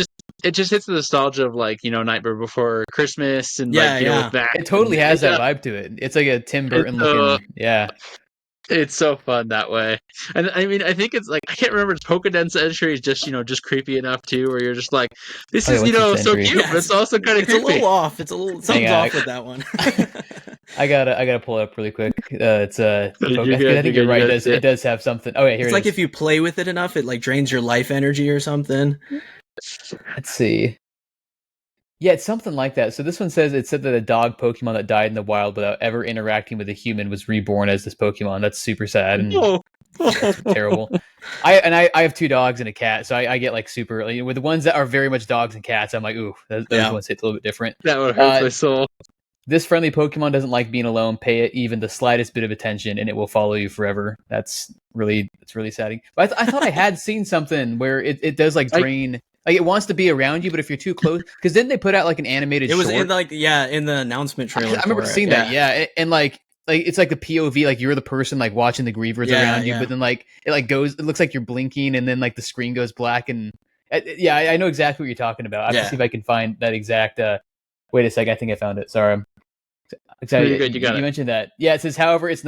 just hits the nostalgia of like, Nightmare Before Christmas and with that. It totally has that vibe to it. It's like a Tim Burton looking, It's so fun that way. And I mean, I think it's like, I can't remember, Pokédex entry is just, just creepy enough too, where you're just like, this is, so cute, but it's also kind of creepy. It's a little off. Something's off with that one. I gotta pull it up really quick. It's I think you're right. It does have something. Oh yeah, here it's like if you play with it enough, it like drains your life energy or something. Let's see. Yeah, it's something like that. So this one says, it said that a dog Pokemon that died in the wild without ever interacting with a human was reborn as this Pokemon. That's super sad and terrible. I have 2 dogs and a cat, so I get like super, with the ones that are very much dogs and cats, I'm like, ooh, those ones hit a little bit different. That would hurt my soul. This friendly Pokemon doesn't like being alone. Pay it even the slightest bit of attention, and it will follow you forever. That's really sad. But I thought I had seen something where it does like drain. Like it wants to be around you, but if you're too close, because then they put out like an animated. It was short. in the announcement trailer. I remember seeing that. Yeah, and like it's like the POV, like you're the person like watching the Grievers around you, but then like it like goes. It looks like you're blinking, and then like the screen goes black. And I know exactly what you're talking about. I have to see if I can find that exact. Wait a sec, I think I found it. Sorry. Exactly. You mentioned that. Yeah, it says, however, it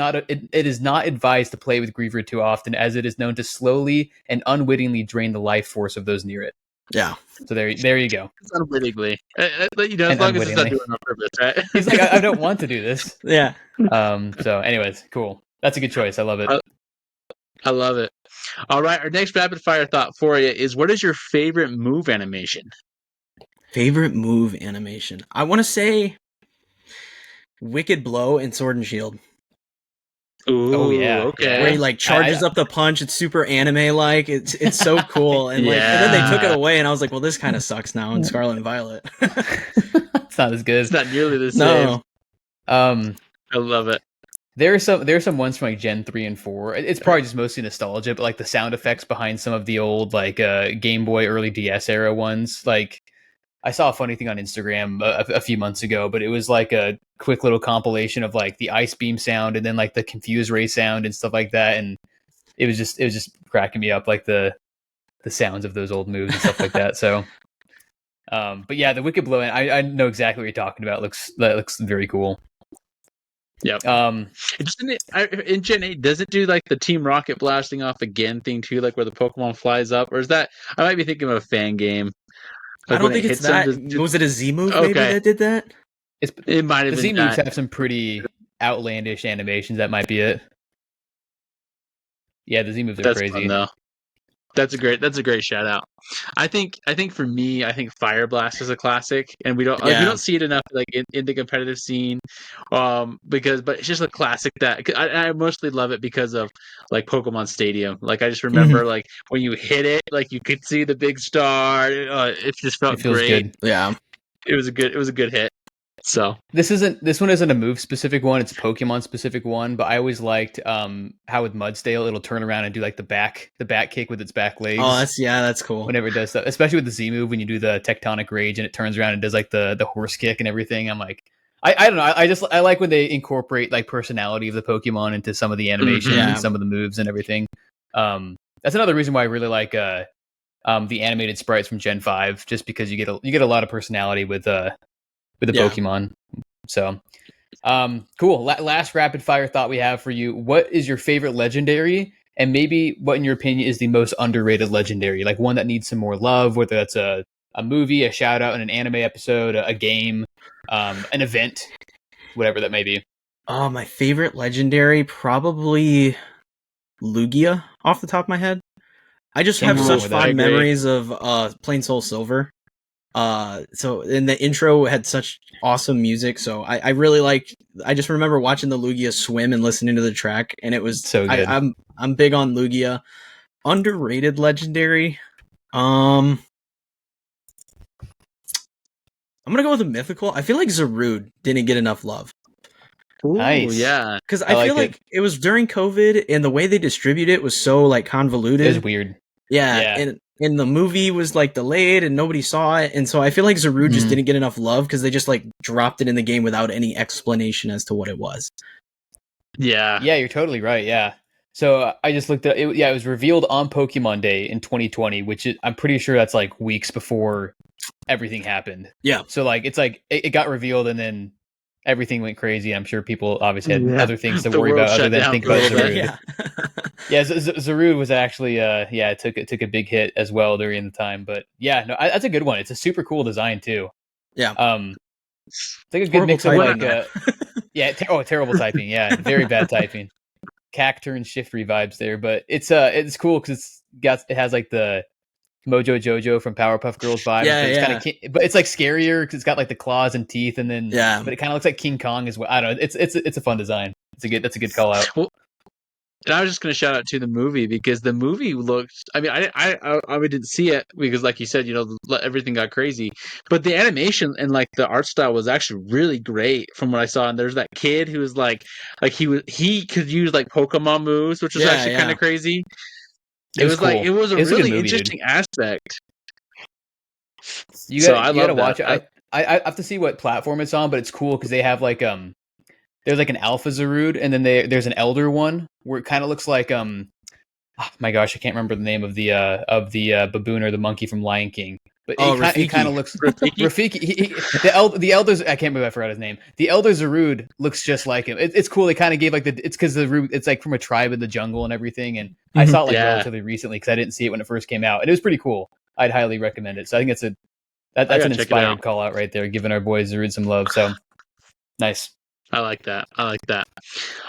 is not advised to play with Griever too often, as it is known to slowly and unwittingly drain the life force of those near it. Yeah. So there you go. It's unwittingly. As long as it's not doing it on purpose, right? He's like, I don't want to do this. Yeah. So anyways, cool. That's a good choice. I love it. I love it. All right, our next rapid fire thought for you is, what is your favorite move animation? Favorite move animation? I want to say Wicked Blow in Sword and Shield. Ooh, oh yeah, okay. Where he like charges up the punch. It's super anime like. It's so cool. And like, and then they took it away, and I was like, well, this kind of sucks now in Scarlet and Violet. It's not as good. It's not nearly the same. No. I love it. There are some ones from like Gen 3 and 4. It's probably just mostly nostalgia, but like the sound effects behind some of the old like Game Boy, early DS era ones, like. I saw a funny thing on Instagram a few months ago, but it was like a quick little compilation of like the Ice Beam sound and then like the Confuse Ray sound and stuff like that. And it was just cracking me up, like the sounds of those old moves and stuff like that. So, but yeah, the Wicked Blow, I know exactly what you're talking about. That looks very cool. Yep. In Gen 8, does it do like the Team Rocket blasting off again thing too, like where the Pokemon flies up, or is that? I might be thinking of a fan game. Like I don't think it's that. Was it a Z move maybe that did that? It might have been. The Z moves have some pretty outlandish animations. That might be it. Yeah, the Z moves are crazy. Fun, though. That's a great shout out. I think for me, I think Fire Blast is a classic, and we don't see it enough like in the competitive scene, but it's just a classic that I mostly love it because of like Pokemon Stadium. Like I just remember like when you hit it, like you could see the big star. It just felt great. Good. Yeah, it was a good hit. So this one isn't a move specific one, it's a Pokemon specific one, but I always liked how with Mudstale it'll turn around and do like the back kick with its back legs. Oh, that's cool. Whenever it does stuff, especially with the Z move when you do the Tectonic Rage and it turns around and does like the horse kick and everything. I'm like, I don't know, I like when they incorporate like personality of the Pokemon into some of the animations and some of the moves and everything. That's another reason why I really like the animated sprites from Gen 5, just because you get a lot of personality with the Pokemon. So, cool. Last rapid fire thought we have for you. What is your favorite legendary? And maybe what, in your opinion, is the most underrated legendary? Like one that needs some more love, whether that's a movie, a shout out in an anime episode, a game, an event, whatever that may be. Oh, my favorite legendary, probably Lugia off the top of my head. I just have such fond memories of Plain Soul Silver. So and the intro had such awesome music. So I really liked. I just remember watching the Lugia swim and listening to the track, and it was so good. I'm big on Lugia. Underrated legendary. I'm gonna go with a mythical. I feel like Zarude didn't get enough love. Ooh, nice. Yeah. Because I feel like it was during COVID, and the way they distribute it was so like convoluted. It was weird. Yeah. And the movie was like delayed, and nobody saw it, and so I feel like Zarude just didn't get enough love because they just like dropped it in the game without any explanation as to what it was. Yeah. Yeah, you're totally right. Yeah. So I just looked at it. Yeah, it was revealed on Pokemon Day in 2020, which I'm pretty sure that's like weeks before everything happened. Yeah. So like it's like it got revealed and then everything went crazy. I'm sure people obviously had other things to worry about other than think about Zarude. Yeah, Zarude was actually it took a big hit as well during the time. But yeah, no, that's a good one. It's a super cool design too. Yeah. It's like a good mix of like terrible typing. Yeah, very bad typing. Cacturn shifty vibes there, but it's cool because it has like the Mojo Jojo from Powerpuff Girls vibe. Yeah, but it's but it's like scarier because it's got like the claws and teeth, and then but it kind of looks like King Kong as well. I don't know. It's a fun design. That's a good call out. Well, and I was just going to shout out to the movie because the movie looked. I mean, I didn't see it because, like you said, everything got crazy. But the animation and like the art style was actually really great from what I saw. And there's that kid who was like he could use like Pokemon moves, which was actually kind of crazy. It was cool. Like it was a really interesting aspect. You gotta watch it. I have to see what platform it's on, but it's cool because they have like there's like an Alpha Zarude, and then there's an Elder one where it kind of looks like oh my gosh, I can't remember the name of the baboon or the monkey from Lion King. But it kind of looks Rafiki. The elders. I can't believe I forgot his name. The Elder Zarude looks just like him. It's cool. They kind of gave like it's because it's like from a tribe in the jungle and everything. And I saw it like relatively recently because I didn't see it when it first came out, and it was pretty cool. I'd highly recommend it. So I think that's an inspired call out right there, giving our boy Zarude some love. So nice. I like that.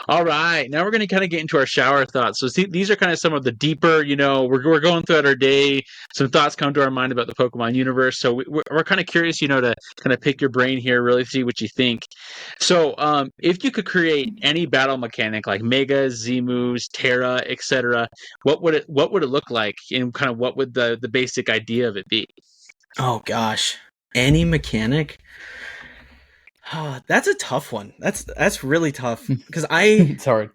All right. Now we're going to kind of get into our shower thoughts. So these are kind of some of the deeper, we're going throughout our day. Some thoughts come to our mind about the Pokemon universe. So we're kind of curious, to kind of pick your brain here, really see what you think. So if you could create any battle mechanic like Mega, Z moves, Terra, etc., what would it look like? And kind of what would the basic idea of it be? Oh, gosh. Any mechanic? That's a tough one. That's really tough because it's hard.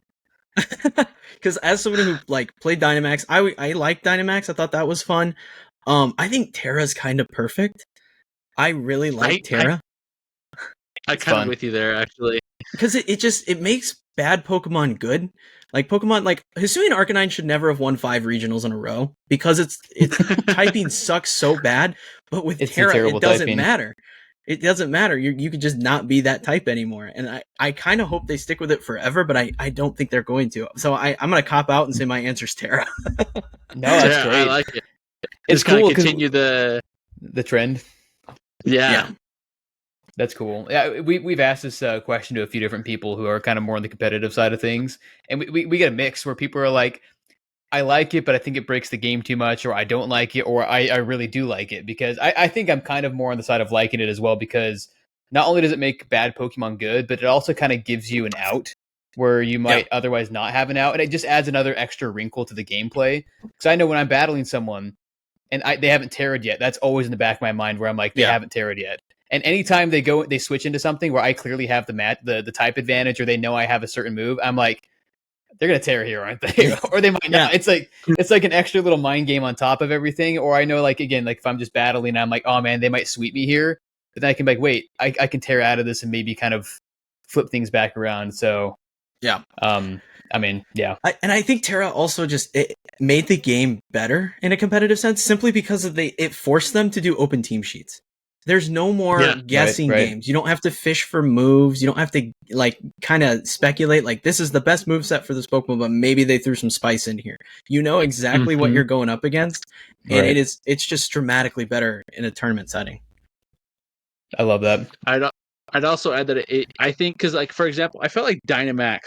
Because as someone who like played Dynamax, I like Dynamax. I thought that was fun. I think Terra's kind of perfect. I really like Terra. I kind of with you there actually because it makes bad Pokemon good. Like Pokemon like Hisuian Arcanine should never have won 5 regionals in a row because its typing sucks so bad. But with Terra, it doesn't matter. It doesn't matter. You could just not be that type anymore. And I kind of hope they stick with it forever, but I don't think they're going to. So I'm going to cop out and say my answer's Terra. No, that's great. I like it. It's cool. Continue the trend. Yeah. That's cool. Yeah, we've asked this question to a few different people who are kind of more on the competitive side of things. And we get a mix where people are like, I like it, but I think it breaks the game too much, or I don't like it, or I really do like it, because I think I'm kind of more on the side of liking it as well, because not only does it make bad Pokemon good, but it also kind of gives you an out where you might otherwise not have an out, and it just adds another extra wrinkle to the gameplay. Because I know when I'm battling someone and they haven't terra'd yet, that's always in the back of my mind where I'm like, they haven't terra'd yet. And anytime they switch into something where I clearly have the type advantage, or they know I have a certain move, I'm like, they're gonna tear here, aren't they? Or they might not. It's like an extra little mind game on top of everything. Or I know, like, again, like if I'm just battling, I'm like, oh man, they might sweep me here, but then I can be like, wait, I can tear out of this and maybe kind of flip things back around. So I mean, yeah. I think Terra also it made the game better in a competitive sense, simply because it forced them to do open team sheets. There's no more guessing games. You don't have to fish for moves. You don't have to like kind of speculate like this is the best moveset for this Pokemon, but maybe they threw some spice in here. You know exactly what you're going up against, and it's just dramatically better in a tournament setting. I love that. I'd also add that I think because like for example, I felt like Dynamax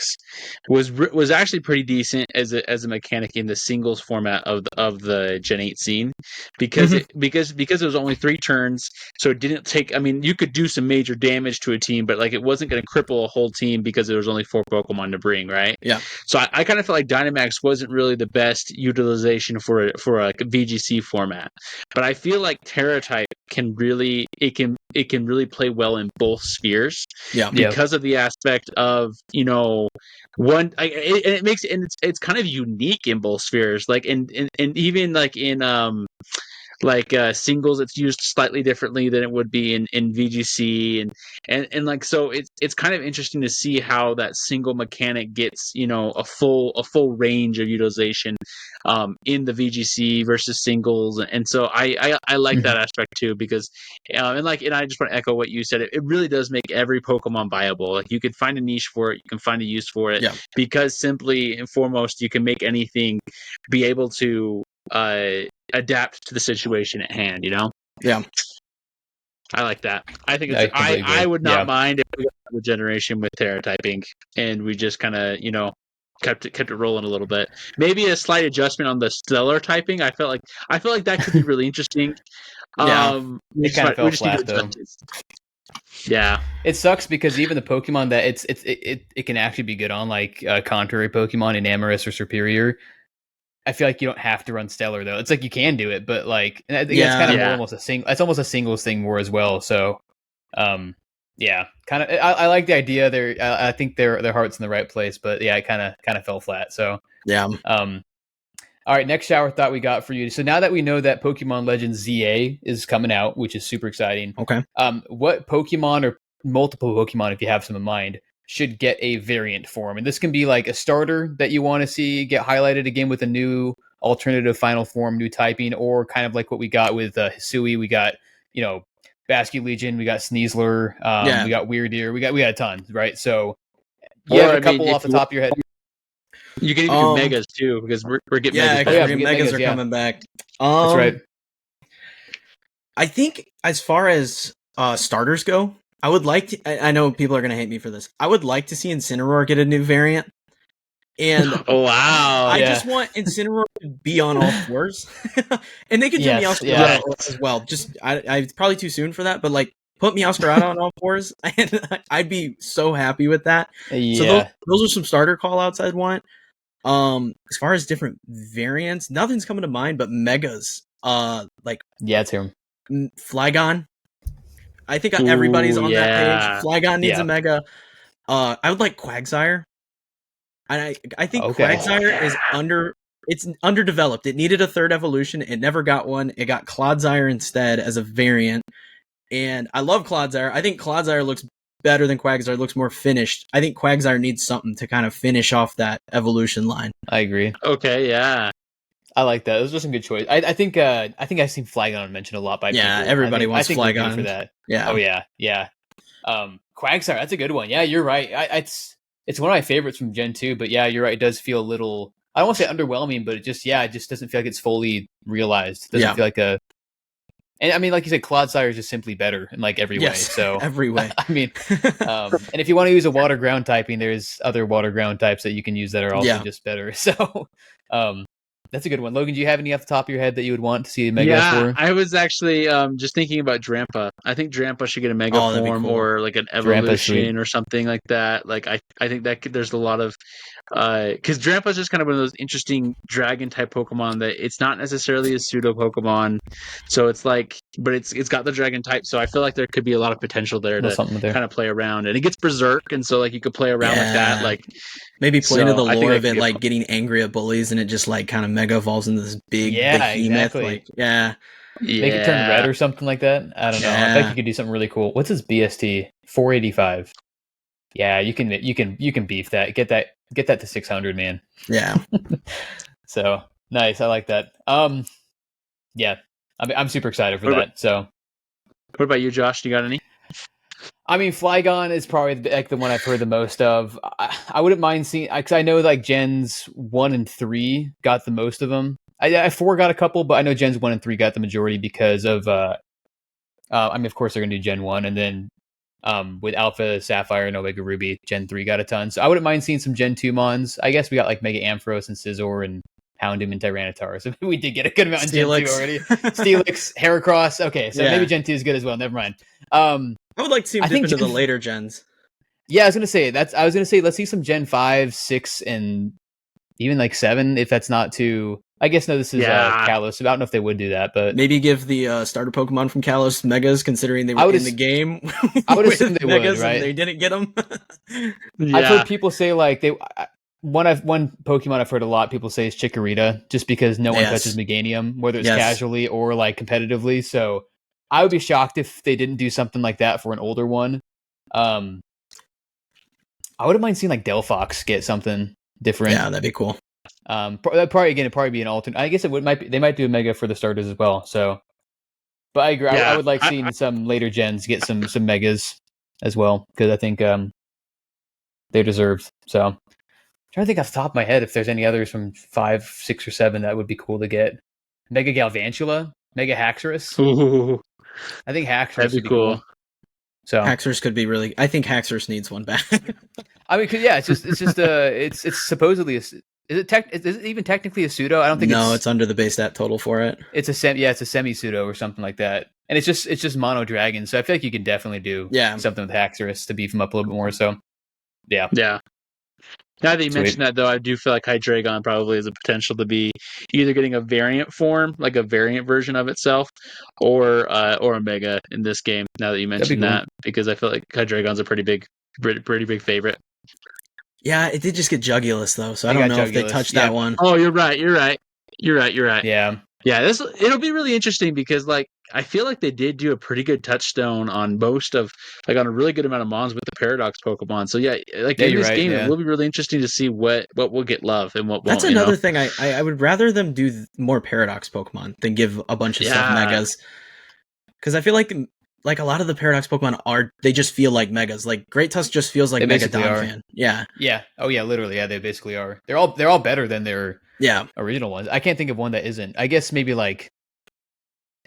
was actually pretty decent as a mechanic in the singles format of the Gen 8 scene because because it was only 3 turns, so it didn't take. I mean, you could do some major damage to a team, but like it wasn't going to cripple a whole team because there was only 4 Pokemon to bring, right? Yeah. So I kind of felt like Dynamax wasn't really the best utilization for a VGC format, but I feel like Terra type can really really play well in both spheres because of the aspect of it makes and it's kind of unique in both spheres, like and even like in singles it's used slightly differently than it would be in VGC and like so it's kind of interesting to see how that single mechanic gets a full range of utilization in the VGC versus singles and so I like that aspect too because and I just want to echo what you said, it really does make every Pokemon viable. Like you can find a niche for it, you can find a use for it because simply and foremost you can make anything be able to adapt to the situation at hand, Yeah. I like that. I think I would not mind if we got the generation with Terra typing and we just kind of, kept it rolling a little bit. Maybe a slight adjustment on the stellar typing. I felt like that could be really interesting. It kind of fell flat though. Yeah, it sucks because even the Pokemon that it can actually be good on, like contrary Pokemon, Enamorus or Superior. I feel like you don't have to run stellar though. It's like you can do it, but like it's kind of more almost a single. It's almost a singles thing more as well. So, kind of. I like the idea. I think their heart's in the right place, but yeah, it kind of fell flat. So yeah. All right, next shower thought we got for you. So now that we know that Pokemon Legends ZA is coming out, which is super exciting. Okay. What Pokemon or multiple Pokemon, if you have some in mind, should get a variant form? And this can be like a starter that you want to see get highlighted again with a new alternative final form, new typing, or kind of like what we got with Hisui. We got, Basque Legion, we got Sneasler, we got Weirdeer, we got a ton, right? So you have a couple off the top of your head. You can even do Megas too, because we're getting Megas. Megas are coming back. That's right. I think as far as starters go, I would like to. I know people are going to hate me for this. I would like to see Incineroar get a new variant. And wow, I just want Incineroar to be on all fours, and they could do Meowscarada as well. Just it's probably too soon for that, but like put Meowscarada on all fours, and I'd be so happy with that. Yeah. So those are some starter callouts I'd want. As far as different variants, nothing's coming to mind, but Megas. It's him. Flygon. I think everybody's on that page. Flygon needs a Mega. I would like Quagsire. And I think Quagsire is underdeveloped. It needed a third evolution. It never got one. It got Clodsire instead as a variant. And I love Clodsire. I think Clodsire looks better than Quagsire. It looks more finished. I think Quagsire needs something to kind of finish off that evolution line. I agree. Okay, yeah. I like that. Those are some good choices. I think I've seen Flygon mentioned a lot by people. Yeah, everybody wants Flygon for that. Yeah. Oh yeah. Quagsire, that's a good one. Yeah, you're right. It's one of my favorites from Gen 2, but yeah, you're right. It does feel a little, I don't want to say underwhelming, but it just doesn't feel like it's fully realized. It doesn't feel like and I mean, like you said, Clodsire is just simply better in like every way. So every way. I mean, and if you want to use a water ground typing, there's other water ground types that you can use that are also just better. So, that's a good one. Logan, do you have any off the top of your head that you would want to see a Mega for? I was actually just thinking about Drampa. I think Drampa should get a Mega form or like an evolution or something like that. Like I think that there's a lot of because Drampa is just kind of one of those interesting dragon type Pokemon that it's not necessarily a pseudo Pokemon, so it's like, but it's got the dragon type. So I feel like there could be a lot of potential there to kind of play around, and it gets Berserk, and so like you could play around with that, like maybe play into the lore of it, like getting angry at bullies, and it just like kind of Mega evolves into this big behemoth. Exactly. Like, Make it turn red or something like that. I don't know. I think you could do something really cool. What's his BST? 485. Yeah, you can beef that. Get that to 600, man. Yeah. So nice. I like that. Yeah, I'm super excited for that. So, what about you, Josh? Do you got any? I mean, Flygon is probably like the one I've heard the most of. I wouldn't mind seeing, because I know like Gens 1 and 3 got the most of them. 4 got a couple, but I know Gens 1 and 3 got the majority because of. I mean, of course they're gonna do Gen 1, and then with Alpha Sapphire and Omega Ruby, Gen 3 got a ton. So I wouldn't mind seeing some Gen 2 Mons. I guess we got like Mega Ampharos and Scizor and Houndoom and Tyranitar. So we did get a good amount in Gen 2 already. Steelix, Heracross. Okay, so maybe Gen 2 is good as well. Never mind. I would like to see him dip into the later gens. Yeah, I was gonna say let's see some Gen 5, 6, and even like 7 if that's not too. I guess no, this is Kalos. I don't know if they would do that, but maybe give the starter Pokemon from Kalos Megas, considering they were in the game. I would assume they Megas would, right? And they didn't get them. I've heard people say like one Pokemon I've heard a lot people say is Chikorita, just because no one touches Meganium, whether it's casually or like competitively. So I would be shocked if they didn't do something like that for an older one. I wouldn't mind seeing like Delphox get something different. Yeah, that'd be cool. That'd probably be an alternate. I guess they might do a Mega for the starters as well. So, but I agree. I would like seeing some later gens get some Megas as well, because I think they deserve. So, I'm trying to think off the top of my head if there's any others from 5, 6, or 7 that would be cool to get. Mega Galvantula, Mega Haxorus. Ooh. I think Haxorus would be cool. So Haxorus could be really. I think Haxorus needs one back. I mean, it's supposedly Is it even technically a pseudo? I don't think. No, it's under the base stat total for it. It's a semi pseudo or something like that, and it's just mono dragon. So I feel like you can definitely do something with Haxorus to beef him up a little bit more. So yeah. Now that you mentioned that, though, I do feel like Hydreigon probably has a potential to be either getting a variant form, like a variant version of itself, or a Mega in this game. Now that you mentioned that, because I feel like Hydreigon's a pretty big favorite. Yeah, it did just get Jugulis though, so I don't know if they touched that one. Oh, you're right. Yeah. It'll be really interesting because like I feel like they did do a pretty good touchstone on most of on a really good amount of Mons with the Paradox Pokemon. So in this game, it will be really interesting to see what will get love and what won't. That's another thing. I would rather them do more Paradox Pokemon than give a bunch of stuff Megas, because I feel like a lot of the Paradox Pokemon they just feel like Megas. Like Great Tusk just feels like Mega Donphan. Yeah. Oh yeah, literally. Yeah, they basically are. They're all better than their original ones. I can't think of one that isn't. I guess maybe like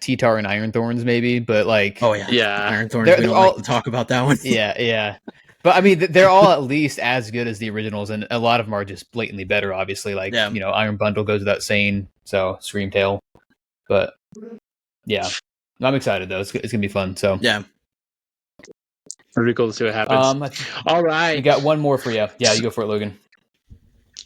T-Tar and Iron Thorns, maybe, but like Iron Thorns. We don't like to talk about that one. yeah. But I mean, they're all at least as good as the originals, and a lot of them are just blatantly better. Obviously, like Iron Bundle goes without saying. So Screamtail, but yeah. I'm excited though. It's gonna be fun. So yeah, pretty cool to see what happens. All right, we got one more for you. Yeah, you go for it, Logan.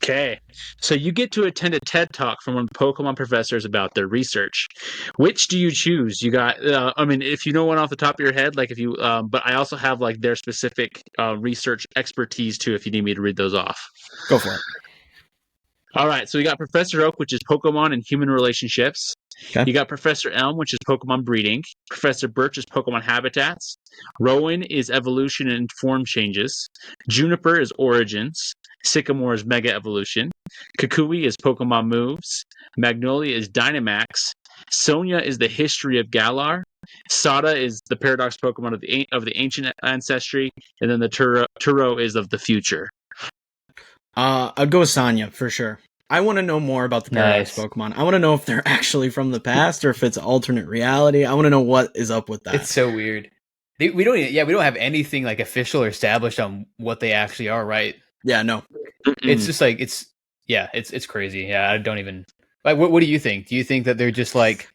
Okay, so you get to attend a TED Talk from one of the Pokemon professors about their research. Which do you choose? You got, I mean, if you know one off the top of your head, like if you, but I also have like their specific research expertise too. If you need me to read those off, go for it. All right, so we got Professor Oak, which is Pokemon and human relationships. Okay. You got Professor Elm, which is Pokemon breeding. Professor Birch is Pokemon habitats. Rowan is evolution and form changes. Juniper is origins. Sycamore is mega evolution. Kukui is Pokemon moves. Magnolia is Dynamax. Sonia is the history of Galar. Sada is the paradox Pokemon of the ancient ancestry, and then the Turo is of the future. I'd go with Sonya for sure. I want to know more about the Paradox Pokemon. I want to know if they're actually from the past or if it's alternate reality. I want to know what is up with that. It's so weird. We don't have anything like official or established on what they actually are, right? Yeah, no. It's just like it's crazy. Yeah, I don't even like. What do you think? Do you think that they're just like?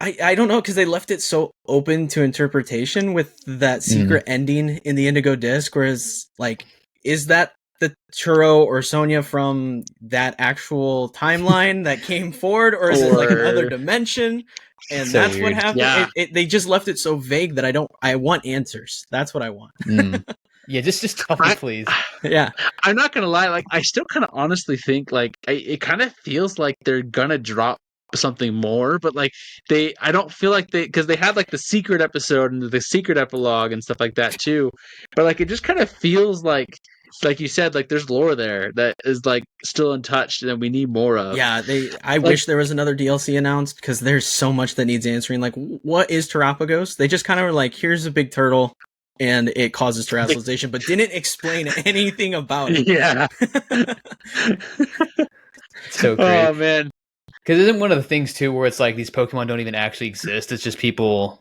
I don't know, because they left it so open to interpretation with that secret ending in the Indigo Disc. Whereas, like, is that the Churro or Sonia from that actual timeline that came forward, or is it like another dimension? And so that's weird. What happened. Yeah. They just left it so vague that I want answers. That's what I want. Yeah, just tell me, please. Yeah, I'm not gonna lie. Like, I still kind of honestly think like it kind of feels like they're gonna drop something more, but like I don't feel like because they had like the secret episode and the secret epilogue and stuff like that too. But like it just kind of feels like you said, like there's lore there that is like still untouched and we need more of. Yeah, I wish there was another DLC announced, because there's so much that needs answering. Like, what is Terapagos? They just kind of were like, here's a big turtle and it causes terrestrialization, but didn't explain anything about it. Yeah. So great. Oh man. Because isn't one of the things too where it's like these Pokemon don't even actually exist? It's just people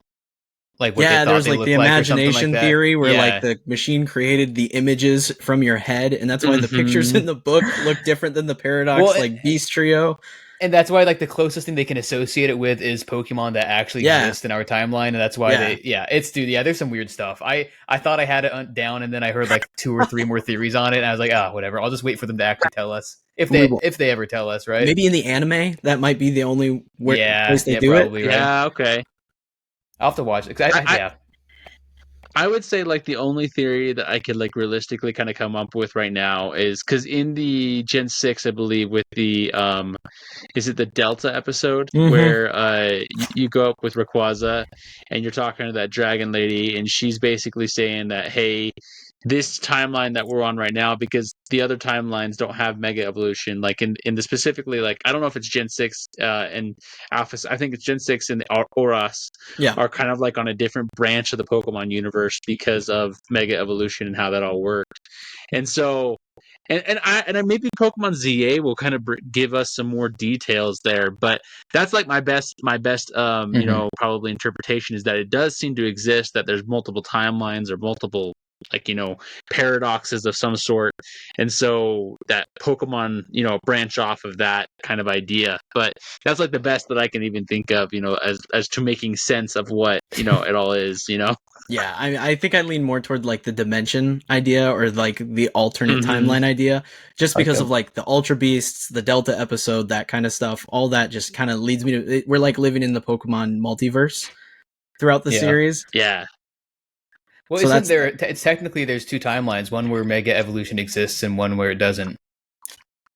like what they thought there was they like looked the like or something imagination like that. theory where Yeah. like the machine created the images from your head, and that's why the pictures in the book look different than the Paradox like Beast Trio. And that's why like the closest thing they can associate it with is Pokemon that actually exist in our timeline, and that's why there's some weird stuff. I thought I had it down, and then I heard like 2 or 3 more theories on it, and I was like, whatever. I'll just wait for them to actually tell us if they ever tell us, right? Maybe in the anime that might be the only place they do probably, it. Right? Yeah, okay. I'll have to watch it. I would say like the only theory that I could like realistically kind of come up with right now is because in the Gen 6, I believe, with the is it the Delta episode where you go up with Rayquaza and you're talking to that dragon lady, and she's basically saying that, hey, this timeline that we're on right now, because the other timelines don't have mega evolution, like in the specifically, like I don't know if it's Gen 6 and Alpha, I think it's Gen 6 and Oras are kind of like on a different branch of the Pokemon universe because of mega evolution and how that all worked. And so and maybe Pokemon ZA will kind of give us some more details there, but that's like my best you know, probably interpretation is that it does seem to exist, that there's multiple timelines or multiple, like, you know, paradoxes of some sort, and so that Pokemon, you know, branch off of that kind of idea. But that's like the best that I can even think of, you know, as to making sense of what, you know, it all is, you know. Yeah, I think I lean more toward like the dimension idea or like the alternate timeline idea, just because of like the Ultra Beasts, the Delta episode, that kind of stuff. All that just kind of leads me to, we're like living in the Pokemon multiverse throughout the series. Yeah. Well, so isn't there? It's technically there's 2 timelines: one where Mega Evolution exists and one where it doesn't.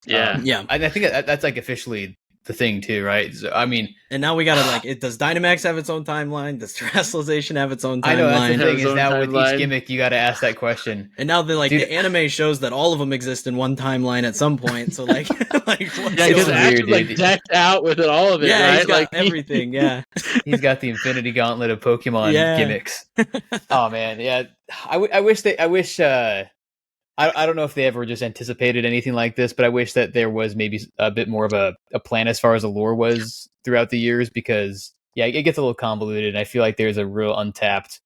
Yeah, I think that's like officially the thing too, right? So, I mean, and now we gotta like, does Dynamax have its own timeline? Does Terrestrialization have its own timeline? I know that's the thing is now with each gimmick you got to ask that question. And now the anime shows that all of them exist in one timeline at some point. So like, it's weird, like decked out with it, all of it. Yeah, right? He's got like everything. Yeah, he's got the Infinity Gauntlet of Pokemon gimmicks. Oh man, yeah. I wish. I don't know if they ever just anticipated anything like this, but I wish that there was maybe a bit more of a plan as far as the lore was throughout the years, because it gets a little convoluted, and I feel like there's a real untapped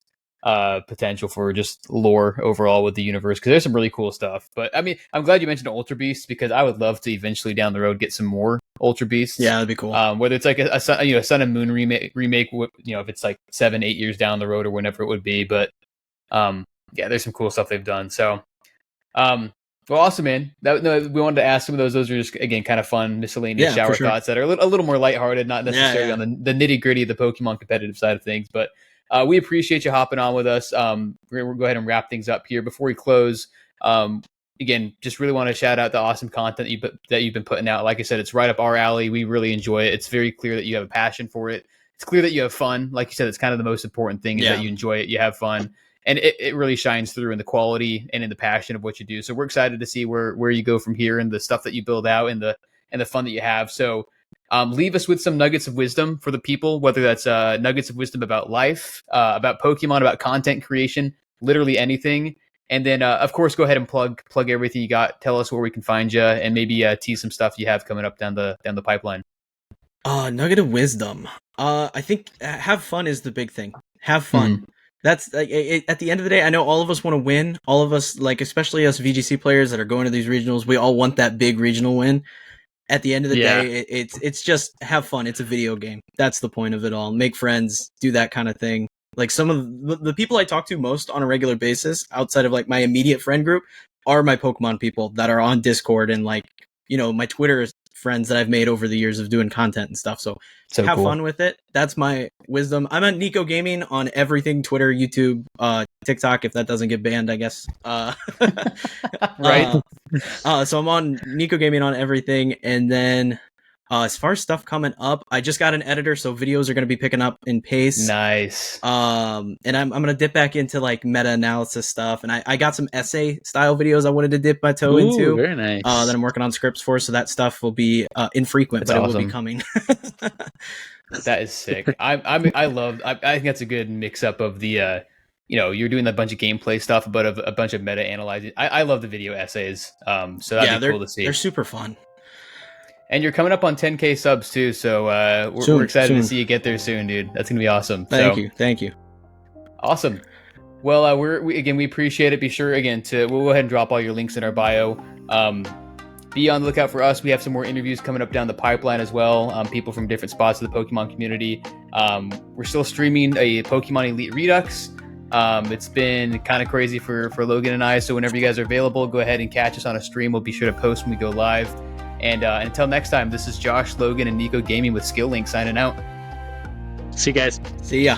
potential for just lore overall with the universe, because there's some really cool stuff. But I mean, I'm glad you mentioned Ultra Beasts, because I would love to eventually down the road get some more Ultra Beasts. Yeah, that'd be cool. Whether it's like a Sun and Moon remake, you know, if it's like 7-8 years down the road or whenever it would be. But there's some cool stuff they've done. So. Well, awesome, man. We wanted to ask some of those. Those are just, again, kind of fun, miscellaneous shower thoughts that are a little more lighthearted, not necessarily on the nitty gritty of the Pokemon competitive side of things. But we appreciate you hopping on with us. We're going to go ahead and wrap things up here. Before we close, again, just really want to shout out the awesome content that you've been putting out. Like I said, it's right up our alley. We really enjoy it. It's very clear that you have a passion for it. It's clear that you have fun. Like you said, it's kind of the most important thing is that you enjoy it, you have fun. And it really shines through in the quality and in the passion of what you do. So we're excited to see where you go from here and the stuff that you build out and the fun that you have. So leave us with some nuggets of wisdom for the people, whether that's nuggets of wisdom about life, about Pokemon, about content creation, literally anything. And then, of course, go ahead and plug everything you got. Tell us where we can find you, and maybe tease some stuff you have coming up down the pipeline. Nugget of wisdom. I think have fun is the big thing. Have fun. That's like, at the end of the day, I know all of us want to win. All of us, like especially us VGC players that are going to these regionals, we all want that big regional win. At the end of the day, it's just have fun. It's a video game. That's the point of it all. Make friends, do that kind of thing. Like some of the people I talk to most on a regular basis, outside of like my immediate friend group, are my Pokemon people that are on Discord and like, you know, my Twitter friends that I've made over the years of doing content and stuff. So have fun with it. That's my wisdom. I'm at Kneeckoh Gaming on everything: Twitter, YouTube, TikTok, if that doesn't get banned, I guess. Right. So I'm on Kneeckoh Gaming on everything. And then as far as stuff coming up, I just got an editor, so videos are going to be picking up in pace. Nice. And I'm going to dip back into like meta-analysis stuff. And I got some essay style videos I wanted to dip my toe into. Very nice. That I'm working on scripts for, so that stuff will be infrequent, but awesome. It will be coming. That is sick. I think that's a good mix up of the you're doing a bunch of gameplay stuff, but of a bunch of meta analyzing. I love the video essays. So that'd be cool to see. They're super fun. And you're coming up on 10K subs too, so we're excited to see you get there soon, dude. That's gonna be awesome. Thank you. Awesome. Well, we appreciate it. Be sure again we'll go ahead and drop all your links in our bio. Be on the lookout for us. We have some more interviews coming up down the pipeline as well. People from different spots of the Pokemon community. We're still streaming a Pokemon Elite Redux. It's been kind of crazy for Logan and I. So whenever you guys are available, go ahead and catch us on a stream. We'll be sure to post when we go live. And until next time, this is Josh, Logan, and Kneeckoh Gaming with Skill Link signing out. See you guys. See ya.